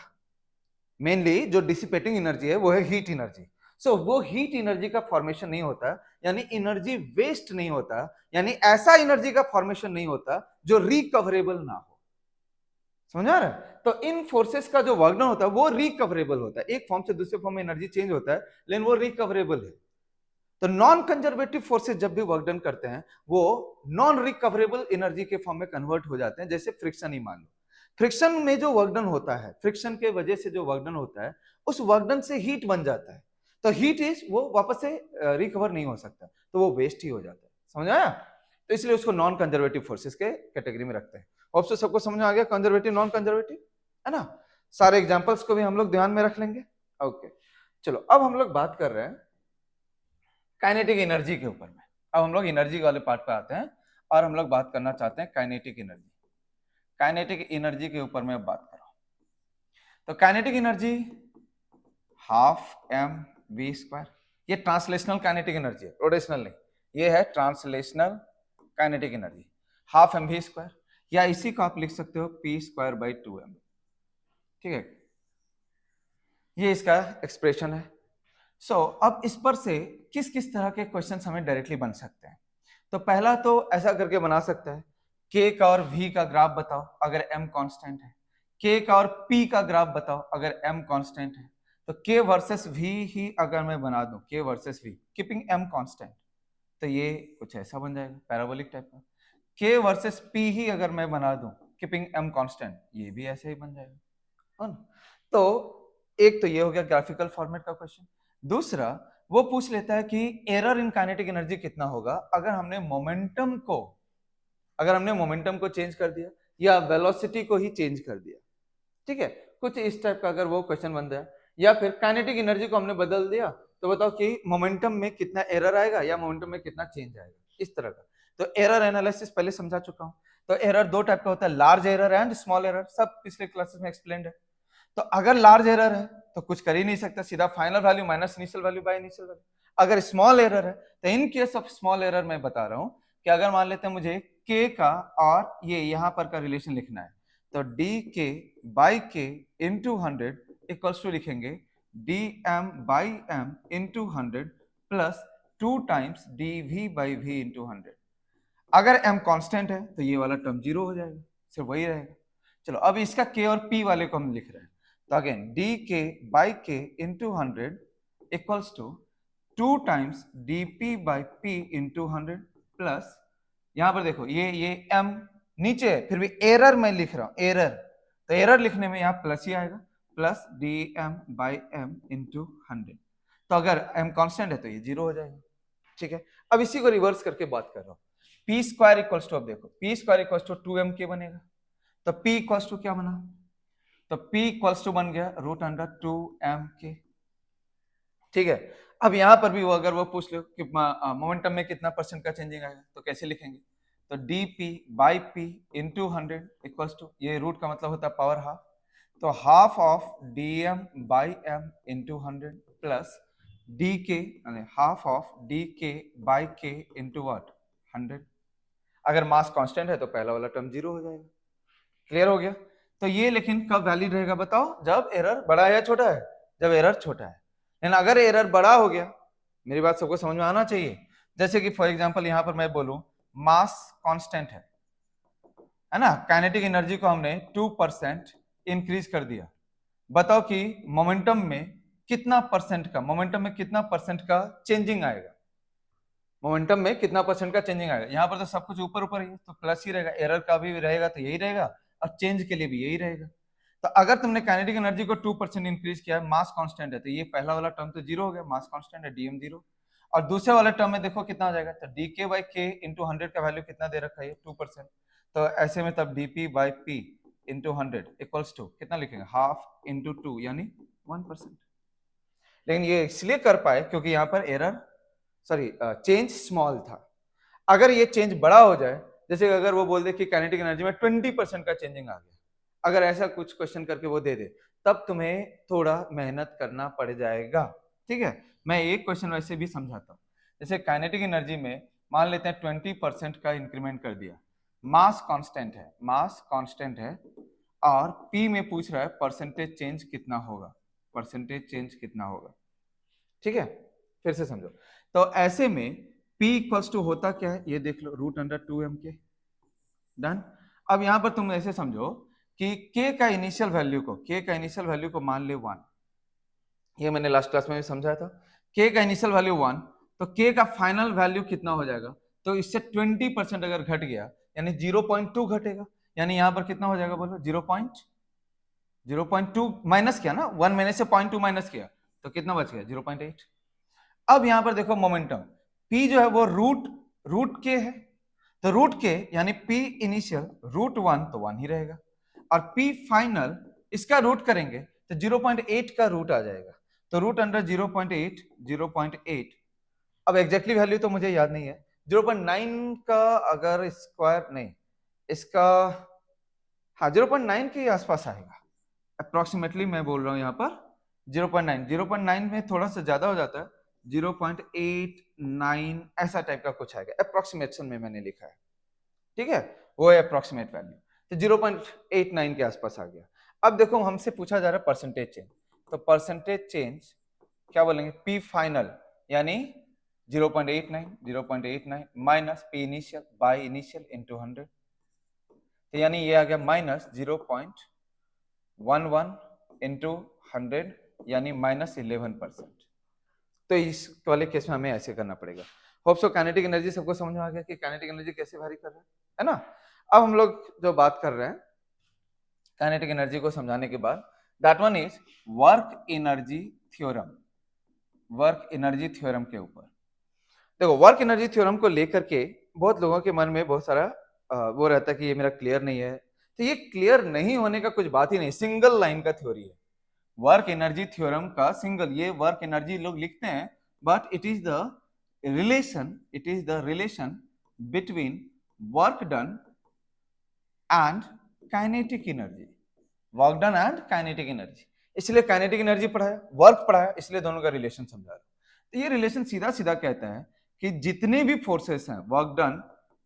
मेनली जो डिसिपेटिंग एनर्जी है वो है हीट एनर्जी। सो वो हीट एनर्जी का फॉर्मेशन नहीं होता, यानी एनर्जी वेस्ट नहीं होता, यानी ऐसा एनर्जी का फॉर्मेशन नहीं होता जो रिकवरेबल ना हो। समझा रहे? तो इन फोर्सेस का जो वर्क डन होता है वो रिकवरेबल होता है, एक फॉर्म से दूसरे फॉर्म में एनर्जी चेंज होता है लेकिन वो रिकवरेबल है। तो नॉन कंजर्वेटिव फोर्सेस जब भी वर्क डन करते हैं वो नॉन रिकवरेबल एनर्जी के फॉर्म में कन्वर्ट हो जाते हैं। जैसे फ्रिक्शन ही मान लो, फ्रिक्शन में जो वर्क डन होता है, फ्रिक्शन के वजह से जो वर्क डन होता है, उस वर्क डन से हीट बन जाता है, तो हीट इज वो वापस से रिकवर नहीं हो सकता, तो वो वेस्ट ही हो जाता है। समझ आया? तो इसलिए उसको नॉन कंजर्वेटिव फोर्सेस के कैटेगरी में रखते हैं। होप सो सबको समझ में आ गया कंजर्वेटिव नॉन कंजर्वेटिव, है ना। सारे एग्जांपल्स को भी हम लोग ध्यान में रख लेंगे। ओके, चलो अब हम लोग बात कर रहे हैं काइनेटिक एनर्जी के ऊपर में। अब हम लोग एनर्जी वाले पार्ट पे आते हैं और हम लोग बात करना चाहते हैं काइनेटिक एनर्जी। काइनेटिक एनर्जी के ऊपर में अब बात कर रहा हूं। तो काइनेटिक एनर्जी ½ mv², ये ट्रांसलेशनल काइनेटिक एनर्जी है, रोटेशनल नहीं। ये है ट्रांसलेशनल काइनेटिक एनर्जी, ½ mv², या इसी को आप लिख सकते हो p²/2m। ठीक है, ये इसका एक्सप्रेशन है। सो अब इस पर से किस किस तरह के क्वेश्चंस हमें डायरेक्टली बन सकते हैं? तो पहला तो ऐसा करके बना सकता है, k का और v का ग्राफ बताओ अगर m कांस्टेंट है, k का और p का ग्राफ बताओ अगर m कांस्टेंट है। तो k वर्सेस v ही अगर मैं बना दूं, k versus v keeping m constant, तो ये कुछ ऐसा बन जाएगा पैराबोलिक टाइप का। k वर्सेस p ही अगर मैं बना दूं कीपिंग m कांस्टेंट, ये भी ऐसे ही बन जाएगा, है ना। तो एक तो ये हो गया ग्राफिकल फॉर्मेट का क्वेश्चन। दूसरा वो पूछ लेता है कि एरर इन काइनेटिक एनर्जी कितना होगा अगर हमने मोमेंटम को चेंज कर दिया या वेलोसिटी को ही चेंज कर दिया। ठीक है, कुछ इस टाइप का अगर वो क्वेश्चन बन जाए, या फिर काइनेटिक एनर्जी को हमने बदल दिया तो बताओ कि मोमेंटम में कितना एरर आएगा या मोमेंटम में कितना चेंज आएगा, इस तरह का। तो एरर एनालिसिस पहले समझा चुका हूं। तो एरर दो टाइप का होता है, large error and small error, सब पिछले क्लासेस में एक्सप्लेन्ड है। तो अगर लार्ज एरर है तो कुछ कर ही नहीं सकता, सीधा final value minus initial value by initial value. अगर स्मॉल एरर है तो इन केस ऑफ स्मॉल एरर मैं बता रहा हूं कि अगर मान लेते हैं मुझे k का और ये यहां पर का रिलेशन लिखना है, तो dk/k इंटू 100 इक्वल्स टू लिखेंगे dm/m into 100 plus 2 times dv/v into 100। अगर m कांस्टेंट है तो ये वाला टर्म 0 हो जाएगा, सिर्फ वही रहेगा। चलो अब इसका k और p वाले को हम लिख रहे हैं, तो again dk/k into 100 equals to 2 times dp/p into 100 plus, यहां पर देखो ये m नीचे है, फिर भी एरर मैं लिख रहा हूं, एरर, तो एरर लिखने में यहां प्लस ही आएगा, प्लस dm/m इंटू 100। तो अगर m कांस्टेंट है तो ये 0 हो जाएगा। ठीक है, अब इसी को रिवर्स करके बात कर रहा हूं, p² इक्वल्स टू, अब देखो p² इक्वल्स टू 2mk बनेगा, तो p इक्वल्स टू क्या बना, तो p इक्वल्स टू बन गया √2mk। ठीक है, अब यहां पर भी वो अगर वो पूछ लो कि मोमेंटम में कितना परसेंट का चेंजिंग आएगा तो कैसे लिखेंगे, तो dp/p इंटू 100 इक्वल्स टू, ये रूट का मतलब होता है पावर हाफ, तो half of dm/m into 100 plus dk, half of dk/k into what 100। अगर मास कांस्टेंट है तो पहला वाला टर्म 0 हो जाएगा। क्लियर हो गया? तो ये लेकिन कब वैलिड रहेगा बताओ, जब एरर बड़ा है या छोटा है, जब एरर छोटा है। लेकिन अगर एरर बड़ा हो गया मेरी बात सबको समझ में आना चाहिए। जैसे कि फॉर एग्जांपल यहां पर मैं बोलूं मास कांस्टेंट है ना, काइनेटिक एनर्जी को हमने 2% इंक्रीज कर दिया। बताओ कि मोमेंटम में कितना परसेंट का चेंजिंग आएगा, मोमेंटम में कितना परसेंट का चेंजिंग आएगा। यहाँ पर तो सब कुछ ऊपर ऊपर ही है तो प्लस ही रहेगा, एरर का भी रहेगा तो यही रहेगा, और चेंज के लिए भी यही रहेगा। तो अगर तुमने काइनेटिक एनर्जी को 2% इंक्रीज किया है, मास कांस्टेंट है, तो ये पहला वाला टर्म तो जीरो हो गया, मास कांस्टेंट है डीएम जीरो। और दूसरे वाले टर्म में देखो कितना हो जाएगा, तो डी के बाई के इंटू 100 का वैल्यू कितना दे रखा है 2%। तो ऐसे में तब dp by p into 100 equals to कितना लिखेंगे, हाफ इंटू 2 यानी 1%। लेकिन ये इसलिए कर पाए क्योंकि यहाँ पर चेंज स्मॉल था। अगर ये चेंज बड़ा हो जाए, जैसे अगर वो बोल दे कि काइनेटिक एनर्जी में 20% का चेंजिंग आ गया, अगर ऐसा कुछ क्वेश्चन करके वो दे दे, तब तुम्हें थोड़ा मेहनत करना पड़ जाएगा। ठीक है, मैं एक क्वेश्चन वैसे भी समझाता हूँ। जैसे काइनेटिक एनर्जी में मान लेते हैं 20% का इंक्रीमेंट कर दिया, मास कांस्टेंट है और पी में पूछ रहा है परसेंटेज चेंज कितना होगा, ठीक है, फिर से समझो। तो ऐसे में P इक्वल्स टू होता क्या है, ये देख लो, √2m के। डन। अब यहां पर तुम ऐसे समझो कि K का इनिशियल वैल्यू को मान ले 1, ये मैंने लास्ट क्लास में भी समझाया था। K का इनिशियल वैल्यू 1, तो K का फाइनल वैल्यू कितना हो जाएगा, तो इससे 20% अगर घट गया यानी 0.2 घटेगा, यानी यहां पर कितना हो जाएगा बोलो, 0.2 माइनस किया ना, 1 मैंने से 0.2 माइनस किया तो कितना बच गया, 0.8। अब यहां पर देखो मोमेंटम P जो है वो रूट के है, तो रूट के यानी P इनिशियल √1 तो 1 ही रहेगा, और P फाइनल इसका रूट करेंगे तो 0.8 का रूट आ जाएगा, तो √0.8। अब एग्जैक्टली वैल्यू तो मुझे याद नहीं है, 0.9 का अगर स्क्वायर नहीं, इसका हाँ 0.9 के आसपास आएगा अप्रोक्सीमेटली, मैं बोल रहा हूं यहाँ पर 0.9 में थोड़ा सा ज्यादा हो जाता है, 0.89 ऐसा टाइप का कुछ आएगा, अप्रोक्सीमेशन में मैंने लिखा है, ठीक है, वो है अप्रोक्सीमेट वैल्यू, तो 0.89 के आसपास आ गया। अब देखो हमसे पूछा जा रहा है परसेंटेज चेंज, तो परसेंटेज चेंज क्या बोलेंगे, पी फाइनल यानी 0.89 minus P initial by initial into 100, तो यानी ये आ गया माइनस 0.11 इंटू 100 यानी -11%। तो इस वाले केस में हमें ऐसे करना पड़ेगा। होप सो काइनेटिक एनर्जी सबको समझ में आ गया कि काइनेटिक एनर्जी कैसे वैरी कर रहा है ना। अब हम लोग जो बात कर रहे हैं काइनेटिक एनर्जी को समझाने के बाद, that one is work energy theorem के ऊपर। देखो वर्क एनर्जी थ्योरम को लेकर के बहुत लोगों के मन में बहुत सारा वो रहता है कि ये मेरा क्लियर नहीं है, तो ये क्लियर नहीं होने का कुछ बात ही नहीं, सिंगल लाइन का थ्योरी है वर्क एनर्जी थ्योरम का, सिंगल, ये वर्क एनर्जी लोग लिखते हैं but it is the relation between work done and kinetic energy, इसलिए काइनेटिक एनर्जी पढ़ाया, वर्क पढ़ाया, इसलिए दोनों का रिलेशन समझा रहा। तो ये रिलेशन सीधा सीधा कहता है कि जितने भी फोर्सेस हैं work done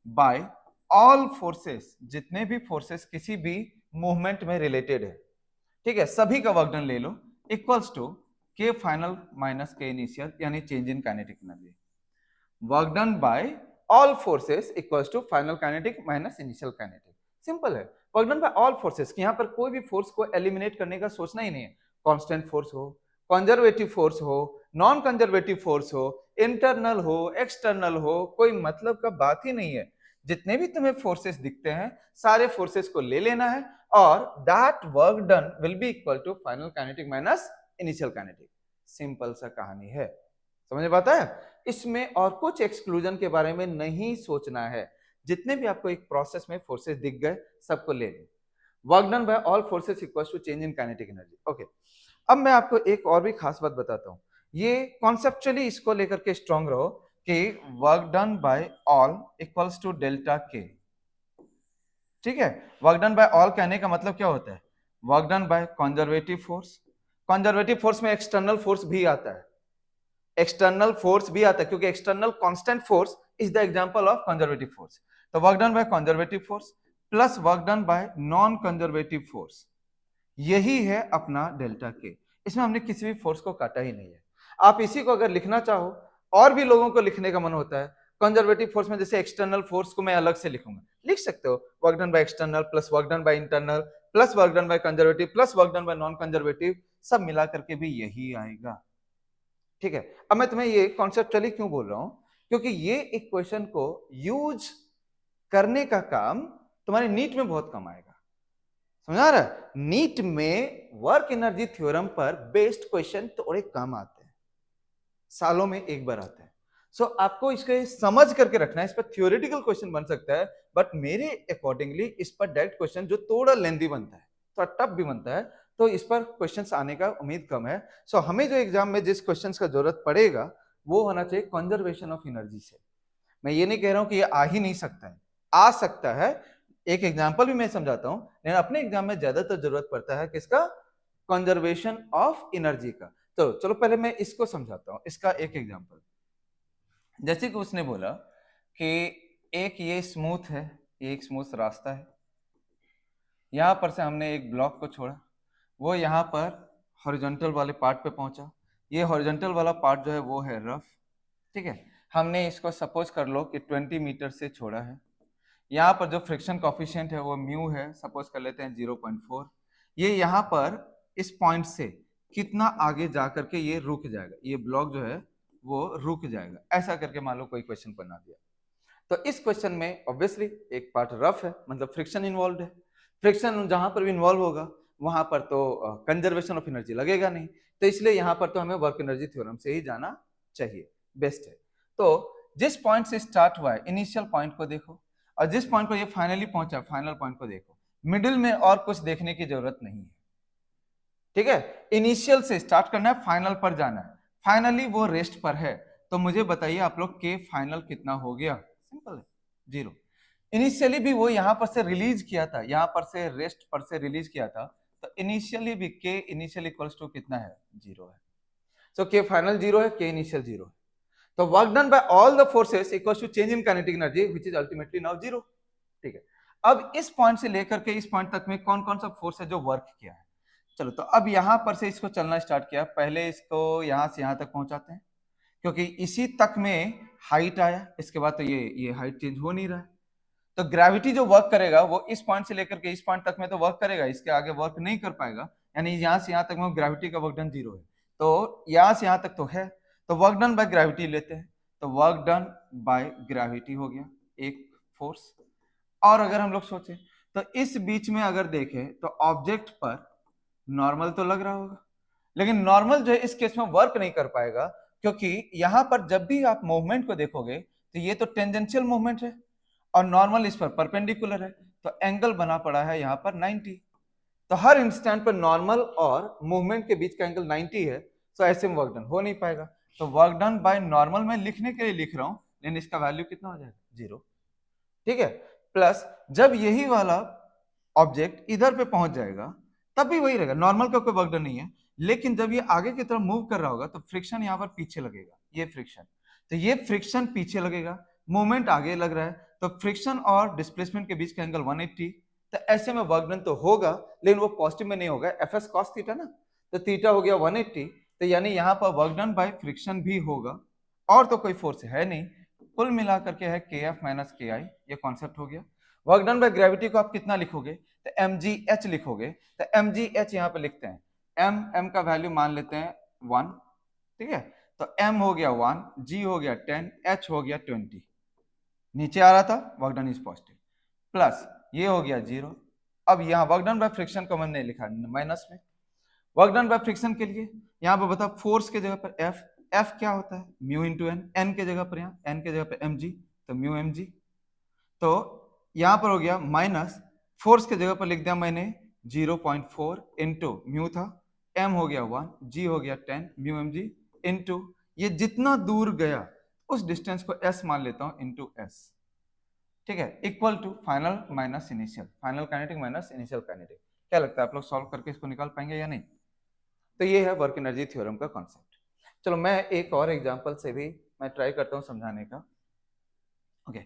by all forces, जितने भी फोर्सेस किसी भी मूवमेंट में रिलेटेड है, ठीक है, सभी का वर्क डन ले लो, equals to K final minus K initial यानी change in kinetic energy. Work done by all forces equals to final kinetic minus initial kinetic, simple है। Work done by all forces, यहाँ पर कोई भी force को eliminate करने का सोचना ही नहीं है, कांस्टेंट फोर्स हो, कंजर्वेटिव फोर्स हो, नॉन कंजर्वेटिव फोर्स हो, इंटरनल हो, एक्सटर्नल हो, कोई मतलब का बात ही नहीं है। जितने भी तुम्हें फोर्सेस दिखते हैं सारे फोर्सेस को ले लेना है और that work done will be equal to final kinetic minus initial kinetic, simple सा कहानी है, समझ में आता है। इसमें और कुछ एक्सक्लूजन के बारे में नहीं सोचना है, जितने भी आपको एक प्रोसेस में फोर्सेस दिख गए सबको ले लो, work done by all forces equals to change in kinetic energy. Okay, अब मैं आपको एक और भी खास बात बताता हूं, ये कॉन्सेप्चुअली इसको लेकर के स्ट्रांग रहो कि work done by all equals to delta k, ठीक है। वर्क डन बाय ऑल कहने का मतलब क्या होता है, work done by conservative force में एक्सटर्नल फोर्स भी आता है, क्योंकि external constant force is the example of conservative force. तो work done by conservative force plus work done by non conservative force, यही है अपना डेल्टा के। इसमें हमने किसी भी फोर्स को काटा ही नहीं है। आप इसी को अगर लिखना चाहो और भी लोगों को लिखने का मन होता है कंजर्वेटिव फोर्स में, जैसे एक्सटर्नल फोर्स को मैं अलग से लिखूंगा, लिख सकते हो work done by external plus work done by internal plus work done by conservative plus work done by non conservative, सब मिला करके भी यही आएगा। ठीक है, अब मैं तुम्हें ये कॉन्सेप्चुअली क्यों बोल रहा हूं, क्योंकि ये एक क्वेश्चन को यूज करने का काम तुम्हारे नीट में बहुत कम आएगा। समझा रहा है? नीट में वर्क एनर्जी थ्योरम पर बेस्ड क्वेश्चन थोड़े कम आते हैं, सालों में एक बार आते हैं। सो आपको इसके समझ करके रखना है, इस पर थ्योरेटिकल क्वेश्चन बन सकता है, बट मेरे अकॉर्डिंगली इस पर डायरेक्ट क्वेश्चन जो थोड़ा लेंथी बनता है, थोड़ा टफ भी बनता है, तो इस पर क्वेश्चंस आने का उम्मीद कम है। सो हमें जो एग्जाम में जिस क्वेश्चंस का जरूरत पड़ेगा वो होना चाहिए कंजर्वेशन ऑफ एनर्जी से। मैं ये नहीं कह रहा हूं कि ये आ ही नहीं सकता है, आ सकता है, एक एग्जांपल भी मैं समझाता हूं, लेकिन अपने एग्जाम में ज्यादातर जरूरत पड़ता है किसका, कंजर्वेशन ऑफ एनर्जी का। तो चलो पहले मैं इसको समझाता हूं, इसका एक एग्जांपल। जैसे कि उसने बोला कि एक ये स्मूथ है, ये एक स्मूथ रास्ता है, यहां पर से हमने एक ब्लॉक को छोड़ा, वो यहाँ पर हॉरिजॉन्टल वाले पार्ट पे पहुंचा, ये हॉरिजॉन्टल वाला पार्ट जो है वो है रफ। ठीक है, हमने इसको सपोज कर लो कि 20 मीटर से छोड़ा है, यहाँ पर जो फ्रिक्शन कॉफिशिएंट है वो म्यू है, सपोज कर लेते हैं 0.4। ये यहाँ पर इस पॉइंट से कितना आगे जा करके ये रुक जाएगा, ये ब्लॉक जो है वो रुक जाएगा, ऐसा करके मान लो कोई क्वेश्चन बना दिया। तो इस क्वेश्चन में ऑब्वियसली एक पार्ट रफ है, मतलब फ्रिक्शन इन्वॉल्व है, फ्रिक्शन जहां पर भी इन्वॉल्व होगा वहां पर तो कंजर्वेशन ऑफ एनर्जी लगेगा नहीं, तो इसलिए यहाँ पर तो हमें वर्क एनर्जी थ्योरम से ही जाना चाहिए, बेस्ट है। तो जिस पॉइंट से स्टार्ट हुआ है इनिशियल पॉइंट को देखो, और जिस पॉइंट पर ये फाइनली पहुंचा फाइनल पॉइंट को देखो, मिडिल में और कुछ देखने की जरूरत नहीं है। ठीक है, इनिशियल से स्टार्ट करना है, फाइनल पर जाना है, फाइनली वो रेस्ट पर है, तो मुझे बताइए आप लोग के फाइनल कितना हो गया, सिंपल है 0। इनिशियली भी वो यहां पर से रिलीज किया था, यहां पर से रेस्ट पर से रिलीज किया था, तो इनिशियली भी के इनिशियल इक्वल्स टू कितना है, 0 है। सो के फाइनल 0 है, के इनिशियल 0 है, तो work done by all the forces equals to change in kinetic energy which is ultimately now 0। ठीक है, अब इस पॉइंट से लेकर के इस पॉइंट तक में कौन कौन सा फोर्स है जो वर्क किया है। चलो, तो अब यहां पर से इसको चलना स्टार्ट किया, पहले इसको यहां से यहां तक पहुंचाते हैं, क्योंकि इसी तक में हाइट आया, इसके बाद तो ये हाइट चेंज हो नहीं रहा है, तो ग्रेविटी जो वर्क करेगा वो इस पॉइंट से लेकर के इस पॉइंट तक में तो वर्क करेगा, इसके आगे वर्क नहीं कर पाएगा, यानी यहां से यहां तक में ग्रेविटी का वर्क डन 0 है, तो यहां से यहां तक तो है, तो वर्क डन बाय ग्रेविटी लेते हैं, तो वर्क डन बाय ग्रेविटी हो गया एक फोर्स। और अगर हम लोग सोचें तो इस बीच में अगर देखें तो ऑब्जेक्ट पर नॉर्मल तो लग रहा होगा, लेकिन नॉर्मल जो है इस केस में वर्क नहीं कर पाएगा, क्योंकि यहां पर जब भी आप मूवमेंट को देखोगे तो ये तो टेंजेंशियल मूवमेंट है और नॉर्मल इस पर परपेंडिकुलर है, तो एंगल बना पड़ा है यहां पर 90, तो हर इंस्टेंट पर नॉर्मल और मूवमेंट के बीच का एंगल 90 है, तो ऐसे में वर्क डन हो नहीं पाएगा, तो वर्क डन बाय नॉर्मल मैं लिखने के लिए लिख रहा हूं, लेकिन इसका वैल्यू कितना हो जाएगा, 0। ठीक है, प्लस जब यही वाला ऑब्जेक्ट इधर पे पहुंच जाएगा तब भी वही रहेगा, नॉर्मल का कोई वर्क डन नहीं है, लेकिन जब ये आगे की तरफ मूव कर रहा होगा तो फ्रिक्शन यहाँ पर पीछे लगेगा, ये फ्रिक्शन, तो ये फ्रिक्शन पीछे लगेगा, मूवमेंट आगे लग रहा है, तो फ्रिक्शन और डिस्प्लेसमेंट के बीच का एंगल 180, तो ऐसे में वर्क डन तो होगा, लेकिन वो पॉजिटिव में नहीं होगा, एफ एस कॉस थीटा ना, तो थीटा हो गया 180, तो यानी यहाँ पर वर्क डन बाय फ्रिक्शन भी होगा, और तो कोई फोर्स है नहीं, कुल मिलाकर के है के एफ माइनस के आई, ये कॉन्सेप्ट हो गया। वर्क डन बाय ग्रेविटी को आप कितना लिखोगे, तो एम जी एच लिखोगे, तो एम जी एच यहाँ पे लिखते हैं, एम का वैल्यू मान लेते हैं 1, ठीक है, तो एम हो गया 1, जी हो गया 10, एच हो गया 20, नीचे आ रहा था work done is positive, plus ये हो गया 0। अब यहाँ वर्क डन बाय फ्रिक्शन को मैंने लिखा माइनस में, वर्क डन बाय फ्रिक्शन के लिए यहाँ पे बता, फोर्स के जगह पर एफ, एफ क्या होता है म्यू इंटू एन, एन के जगह पर, यहाँ एन के जगह पर एम जी, तो म्यू एम जी, तो यहां पर हो गया माइनस, फोर्स के जगह पर लिख दिया मैंने 0.4 इंटू म्यू था, एम हो गया 1, जी हो गया 10, म्यू एम जी इंटू ये जितना दूर गया उस डिस्टेंस को एस मान लेता हूं इंटू एस, ठीक है, equal to final minus initial, final kinetic minus initial kinetic. क्या लगता है आप लोग सॉल्व करके इसको निकाल पाएंगे या नहीं? तो ये है वर्क एनर्जी थ्योरम का कॉन्सेप्ट। चलो मैं एक और एग्जांपल से भी मैं ट्राई करता हूं समझाने का। ओके,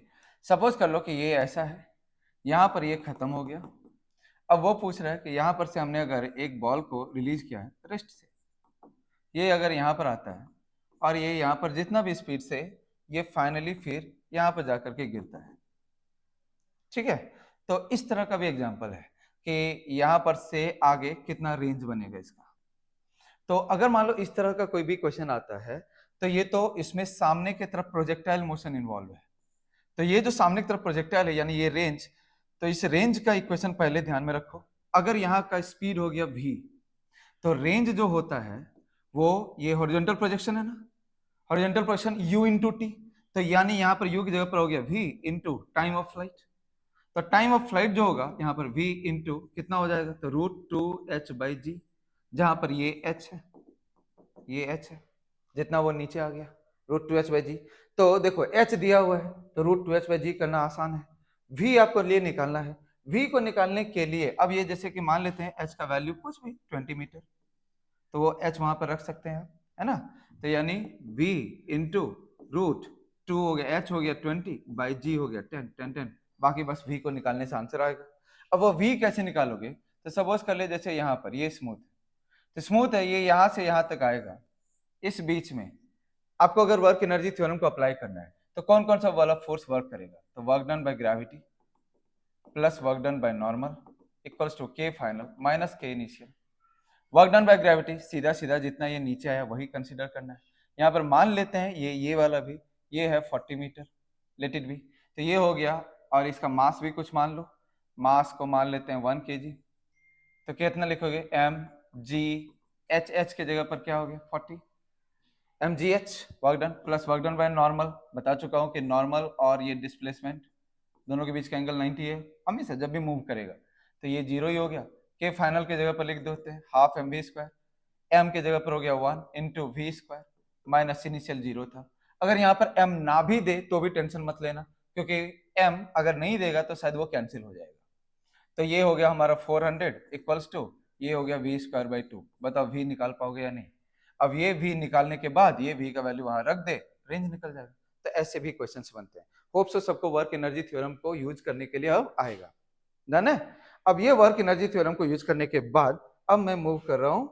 सपोज कर लो कि ये ऐसा है, यहाँ पर ये खत्म हो गया, अब वो पूछ रहा है कि यहाँ पर से हमने अगर एक बॉल को रिलीज किया है रेस्ट से, ये अगर यहाँ पर आता है और ये यहाँ पर जितना भी स्पीड से ये फाइनली फिर यहाँ पर जाकर के गिरता है। ठीक है, तो इस तरह का भी एग्जाम्पल है कि यहाँ पर से आगे कितना रेंज बनेगा इसका। तो अगर मान लो इस तरह का कोई भी क्वेश्चन आता है तो ये तो इसमें सामने की तरफ प्रोजेक्टाइल मोशन इन्वॉल्व है। तो ये जो सामने की तरफ प्रोजेक्टाइल है यानी ये रेंज, तो इस रेंज का इक्वेशन पहले ध्यान में रखो। अगर यहाँ का स्पीड हो गया v, तो रेंज जो होता है वो ये हॉरिजॉन्टल प्रोजेक्शन है ना, horizontal projection u into T, तो यानी यहाँ पर u की जगह पर हो गया v into time of flight. तो टाइम ऑफ फ्लाइट जो होगा यहाँ पर v इंटू कितना हो जाएगा, तो √2h/g, जहां पर ये h है, ये h है, जितना वो नीचे आ गया √2h/g। तो देखो h दिया हुआ है तो √2h/g करना आसान है, v आपको लिए निकालना है। v को निकालने के लिए अब ये जैसे कि मान लेते हैं h का वैल्यू कुछ भी 20 मीटर, तो वो h वहां पर रख सकते हैं, है ना। तो यानी v इंटू √2 हो गया, h हो गया 20/g हो गया 10, बाकी बस v को निकालने से आंसर आएगा। अब वो v कैसे निकालोगे, तो सपोज कर ले जैसे यहाँ पर ये स्मूथ, तो स्मूथ है ये यहाँ से यहाँ तक आएगा, इस बीच में आपको अगर वर्क एनर्जी थ्योरम को अप्लाई करना है तो कौन कौन सा वाला फोर्स वर्क करेगा, तो work done by gravity plus work done by normal equals to k final minus k initial. Work done by gravity सीधा सीधा जितना ये नीचे आया वही कंसीडर करना है। यहाँ पर मान लेते हैं ये वाला भी, ये है 40 मीटर, लेट इट बी, तो ये हो गया। और इसका मास भी कुछ मान लो, मास को मान लेते हैं 1 kg, तो कितना लिखोगे mgh, के जगह पर क्या हो गया 40 mgh work done plus work done by normal. बता चुका हूं कि नॉर्मल और ये डिस्प्लेसमेंट दोनों के बीच का एंगल 90 है हमेशा जब भी मूव करेगा, तो ये 0 ही हो गया। के फाइनल की जगह पर लिख देते हैं हाफ mv², m की जगह पर हो गया 1 इंटू v² माइनस इनिशियल 0 था। अगर यहाँ पर m ना भी दे तो भी टेंशन मत लेना, क्योंकि m अगर नहीं देगा तो शायद वो कैंसिल हो जाएगा। तो ये हो गया हमारा 400 इक्वल्स टू ये हो गया v²/2। बताओ v निकाल पाओगे या नहीं। अब ये v निकालने के बाद ये v का वैल्यू वहां रख दे, रेंज निकल जाएगा। तो ऐसे भी क्वेश्चंस बनते हैं। होप सो सबको वर्क एनर्जी थ्योरम को यूज करने के लिए अब आएगा, डन है। अब ये वर्क एनर्जी थ्योरम को यूज करने के बाद अब मैं मूव कर रहा हूं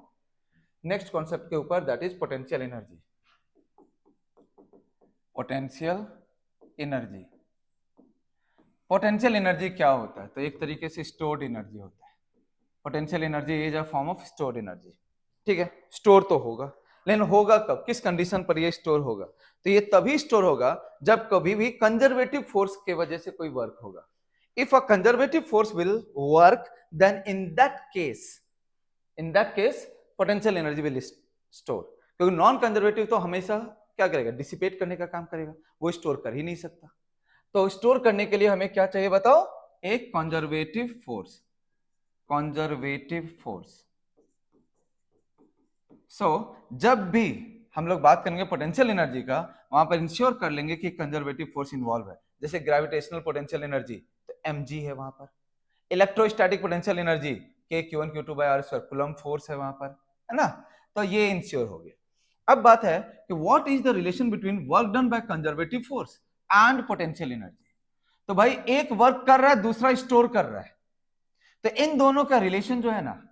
नेक्स्ट कॉन्सेप्ट के ऊपर, that is potential energy. Potential energy, potential energy क्या होता है, तो एक तरीके से स्टोर्ड एनर्जी होता है। Potential energy is a form of stored energy. ठीक है, स्टोर तो होगा, लेकिन होगा कब, किस कंडीशन पर ये स्टोर होगा, तो ये तभी स्टोर होगा जब कभी भी कंजर्वेटिव फोर्स के वजह से कोई वर्क होगा। If a conservative force will work then in that case potential energy will store, क्योंकि नॉन कंजर्वेटिव तो हमेशा क्या करेगा, डिसिपेट करने का काम करेगा, वो स्टोर कर ही नहीं सकता। तो स्टोर करने के लिए हमें क्या चाहिए बताओ, एक कंजर्वेटिव फोर्स, कंजर्वेटिव फोर्स। सो जब भी हम लोग बात करेंगे पोटेंशियल एनर्जी का, वहां पर इंश्योर कर लेंगे कि कंजर्वेटिव फोर्स इन्वॉल्व है। जैसे ग्रेविटेशनल पोटेंशियल एनर्जी तो mg है वहां पर, electrostatic potential energy k q1 q2/r², coulomb force है वहां पर, है ना। तो ये इंश्योर हो गया। अब बात है कि what is the relation between work done by conservative force and potential energy. तो भाई एक वर्क कर रहा है दूसरा स्टोर कर रहा है, तो इन दोनों का रिलेशन जो है ना,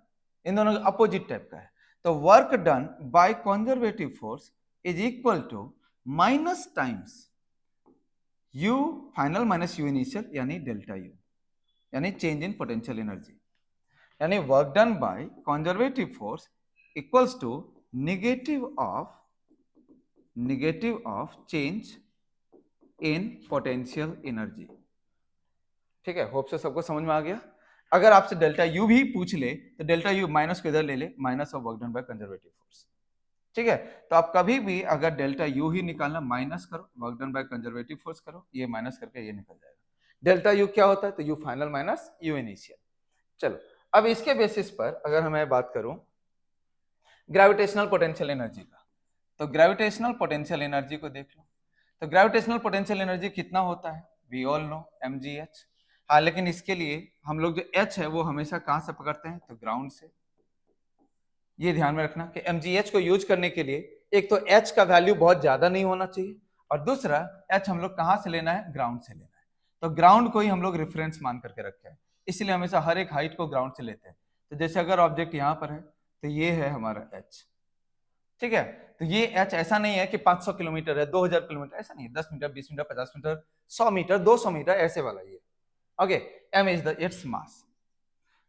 इन दोनों का अपोजिट टाइप का है। तो work done by conservative force is equal to minus times u final minus u initial यानी डेल्टा u, यानी चेंज इन पोटेंशियल एनर्जी। यानी work done by conservative force equals to negative of change in potential energy. ठीक है, hope से सबको समझ में आ गया। अगर आपसे डेल्टा यू भी पूछ ले तो डेल्टा यू माइनस को इधर ले ले, minus of work done by conservative force. ठीक है, तो आप कभी भी अगर डेल्टा यू ही निकालना, माइनस करो, work done by conservative force करो, ये माइनस करके ये निकल जाएगा। डेल्टा यू क्या होता है, तो you final minus you initial. चलो अब इसके बेसिस पर अगर मैं बात करूं ग्रेविटेशनल पोटेंशियल एनर्जी का, तो ग्रेविटेशनल पोटेंशियल एनर्जी को देख लो। तो ग्रेविटेशनल पोटेंशियल एनर्जी कितना होता है, वी ऑल नो mgh। हाँ, लेकिन इसके लिए हम लोग जो h है वो हमेशा कहां से पकड़ते हैं, तो ग्राउंड से। ये ध्यान में रखना कि mgh को यूज करने के लिए एक तो h का वैल्यू बहुत ज्यादा नहीं होना चाहिए, और दूसरा h हम लोग कहां से लेना है, ग्राउंड से लेना है। तो ग्राउंड को ही हम लोग रेफरेंस मान करके रखे हैं, इसलिए हमेशा हर एक हाइट को ग्राउंड से लेते हैं। तो जैसे अगर ऑब्जेक्ट यहाँ पर है तो ये है हमारा h, ठीक है, तो ये एच ऐसा नहीं है कि 500 किलोमीटर है, 2000 किलोमीटर, ऐसा नहीं है, 10 metre, 20 metre, 50 metre, 100 metre, 200 metre, ऐसे वाला ये। Okay, M is the it's mass.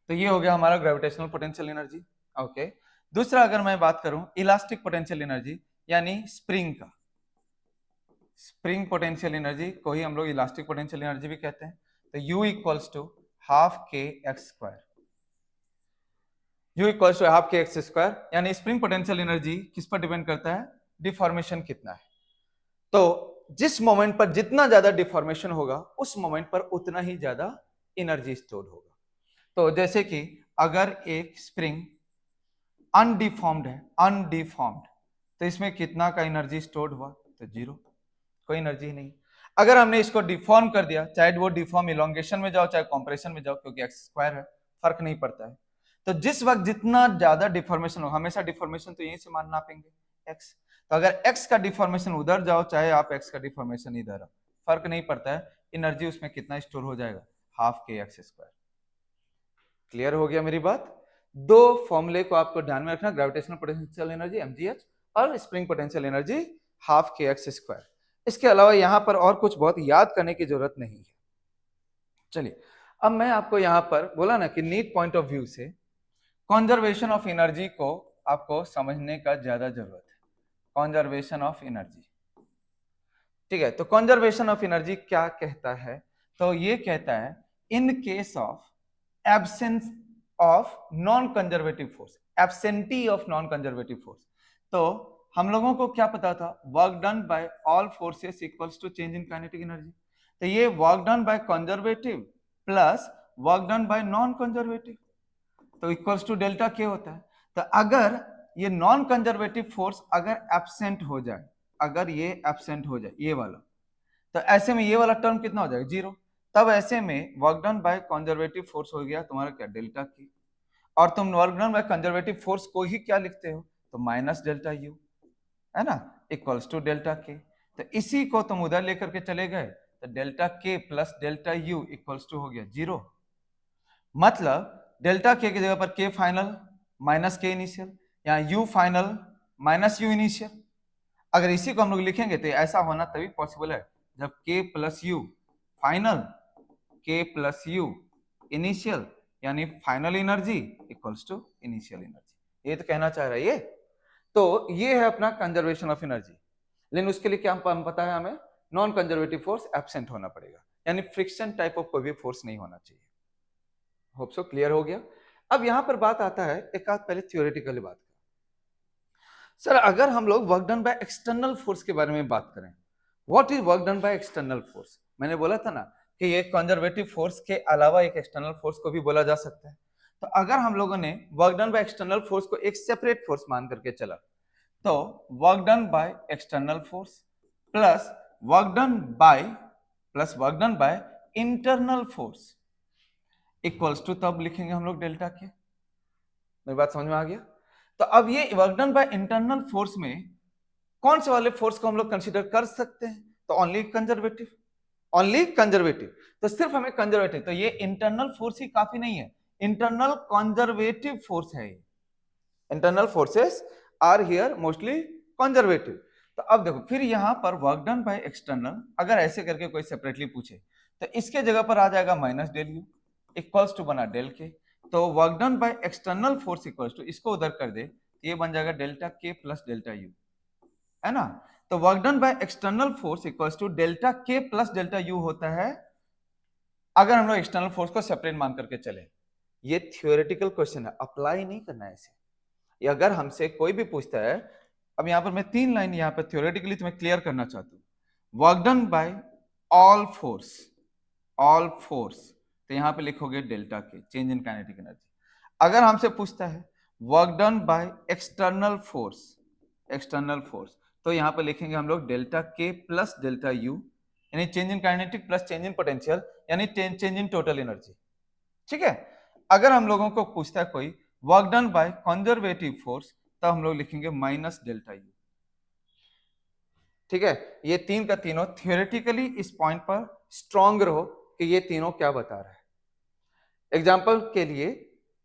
तो ये हो गया हमारा ग्रेविटेशनल पोटेंशियल एनर्जी। ओके, दूसरा अगर मैं बात करूं इलास्टिक पोटेंशियल एनर्जी, यानी स्प्रिंग का, स्प्रिंग पोटेंशियल एनर्जी को ही हम लोग इलास्टिक पोटेंशियल एनर्जी भी कहते हैं। तो U equals to half k x square, U equals to half k x square, यानी स्प्रिंग पोटेंशियल एनर्जी किस पर डिपेंड करता है, डिफॉर्मेशन कितना है। तो जिस मोमेंट पर जितना ज्यादा डिफॉर्मेशन होगा उस मोमेंट पर उतना ही ज्यादा एनर्जी स्टोर होगा। तो जैसे कि अगर एक स्प्रिंग अनडिफॉर्म्ड है, अनडिफॉर्म्ड, तो इसमें कितना का एनर्जी स्टोर्ड हुआ, तो जीरो, कोई एनर्जी नहीं। अगर हमने इसको डिफॉर्म कर दिया, चाहे वो डिफॉर्म इलोंगेशन में जाओ चाहे कॉम्प्रेशन में जाओ, क्योंकि एक्स स्क्वायर है, फर्क नहीं पड़ता है। तो जिस वक्त जितना ज्यादा डिफॉर्मेशन हो, हमेशा डिफॉर्मेशन तो यहीं से मान नापेंगे एक्स, तो अगर एक्स का डिफॉर्मेशन उधर जाओ चाहे आप एक्स का डिफॉर्मेशन इधर आओ, फर्क नहीं पड़ता है, एनर्जी उसमें कितना स्टोर हो जाएगा, half k x square. Clear हो गया मेरी बात। दो फॉर्मूले को आपको ध्यान में रखना, ग्रेविटेशनल पोटेंशियल एनर्जी mgh और spring potential energy half k x square. इसके अलावा यहां पर और कुछ बहुत याद करने की जरूरत नहीं है। चलिए, अब मैं आपको यहां पर बोला ना कि नीड पॉइंट ऑफ व्यू से कंजर्वेशन ऑफ एनर्जी को आपको समझने का ज्यादा जरूरत है। कंजर्वेशन ऑफ एनर्जी, ठीक है, तो कंजर्वेशन ऑफ एनर्जी क्या कहता है, तो ये कहता है in case of absence of non conservative force, absence of non conservative force. तो हम लोगों को क्या पता था, work done by all forces equals to change in kinetic energy. तो ये work done by conservative plus work done by non conservative, तो इक्वल्स टू डेल्टा के होता है। तो अगर ये नॉन कंजर्वेटिव फोर्स अगर एब्सेंट हो जाए, अगर ये एब्सेंट हो जाए ये वाला, तो ऐसे में ये वाला टर्म कितना हो जाएगा, जीरो। तब ऐसे में work done by conservative force हो गया तुम्हारा क्या, डेल्टा की, और तुम work done by conservative force को ही क्या लिखते हो, तो माइनस डेल्टा यू, है ना, इक्वल्स टू डेल्टा के। तो इसी को तुम उधर लेकर के चले गए, तो delta K plus delta U equals to हो गया जीरो। मतलब डेल्टा के की जगह पर के फाइनल माइनस के इनिशियल, या you final minus you initial. अगर इसी को हम लोग लिखेंगे तो ऐसा होना तभी पॉसिबल है जब k plus U final, k plus U initial, यानी final energy equals to initial energy. ये तो कहना चाह रहा है ये। तो ये है अपना कंजर्वेशन ऑफ एनर्जी, लेकिन उसके लिए क्या हम पता है, हमें नॉन कंजर्वेटिव फोर्स एब्सेंट होना पड़ेगा, यानी फ्रिक्शन टाइप ऑफ कोई भी फोर्स नहीं होना चाहिए। होप सो क्लियर हो गया। अब यहां पर बात आता है एक आध पहले थ्योरेटिकली बात, सर अगर हम लोग work done by external force के बारे में बात करें, what is work done by external force, मैंने बोला था ना कि ये कंजर्वेटिव फोर्स के अलावा एक एक्सटर्नल फोर्स को भी बोला जा सकता है। तो अगर हम लोगों ने work done by external force को एक सेपरेट फोर्स मान करके चला, तो work done by external force plus work done by internal force equals to, तब लिखेंगे हम लोग डेल्टा के। मेरी बात समझ में आ गया। तो अब ये work done by internal force में कौन से वाले फोर्स को हम लोग कंसीडर कर सकते हैं, तो ओनली कंजर्वेटिव, ओनली कंजर्वेटिव। तो सिर्फ हमें कंजर्वेटिव, तो ये इंटरनल फोर्स ही काफी नहीं है, इंटरनल कंजर्वेटिव फोर्स है ये। Internal forces are here mostly conservative. तो अब देखो फिर यहां पर वर्क डन बाय एक्सटर्नल अगर ऐसे करके कोई सेपरेटली पूछे, तो इसके जगह पर आ जाएगा minus del U equals to बना डेल के। तो work done by external force equals to, इसको उधर कर दे, ये बन जाएगा delta K plus delta you, है ना। तो work done by external force equals to delta K plus delta U होता है अगर हम लोग एक्सटर्नल फोर्स को सेपरेट मान करके चले। ये थियोरेटिकल क्वेश्चन है, अप्लाई नहीं करना है इसे। अगर हमसे कोई भी पूछता है, अब यहां पर मैं 3 लाइन यहां पर थियोरेटिकली तुम्हें क्लियर करना चाहता हूं, work done by all force, all force, तो यहां पे लिखोगे डेल्टा के, चेंज इन काइनेटिक एनर्जी। अगर हमसे पूछता है work done by external force, external force, तो यहां पे लिखेंगे हम लोग delta K plus delta you, यानी change in kinetic plus change in potential, यानी चेंज इन टोटल एनर्जी। ठीक है। अगर हम लोगों को पूछता है कोई work done by conservative force, तो हम लोग लिखेंगे माइनस डेल्टा यू। ठीक है, ये तीन का तीनों थियोरेटिकली इस पॉइंट पर स्ट्रॉन्ग रहो कि ये तीनों क्या बता रहा है। एग्जाम्पल के लिए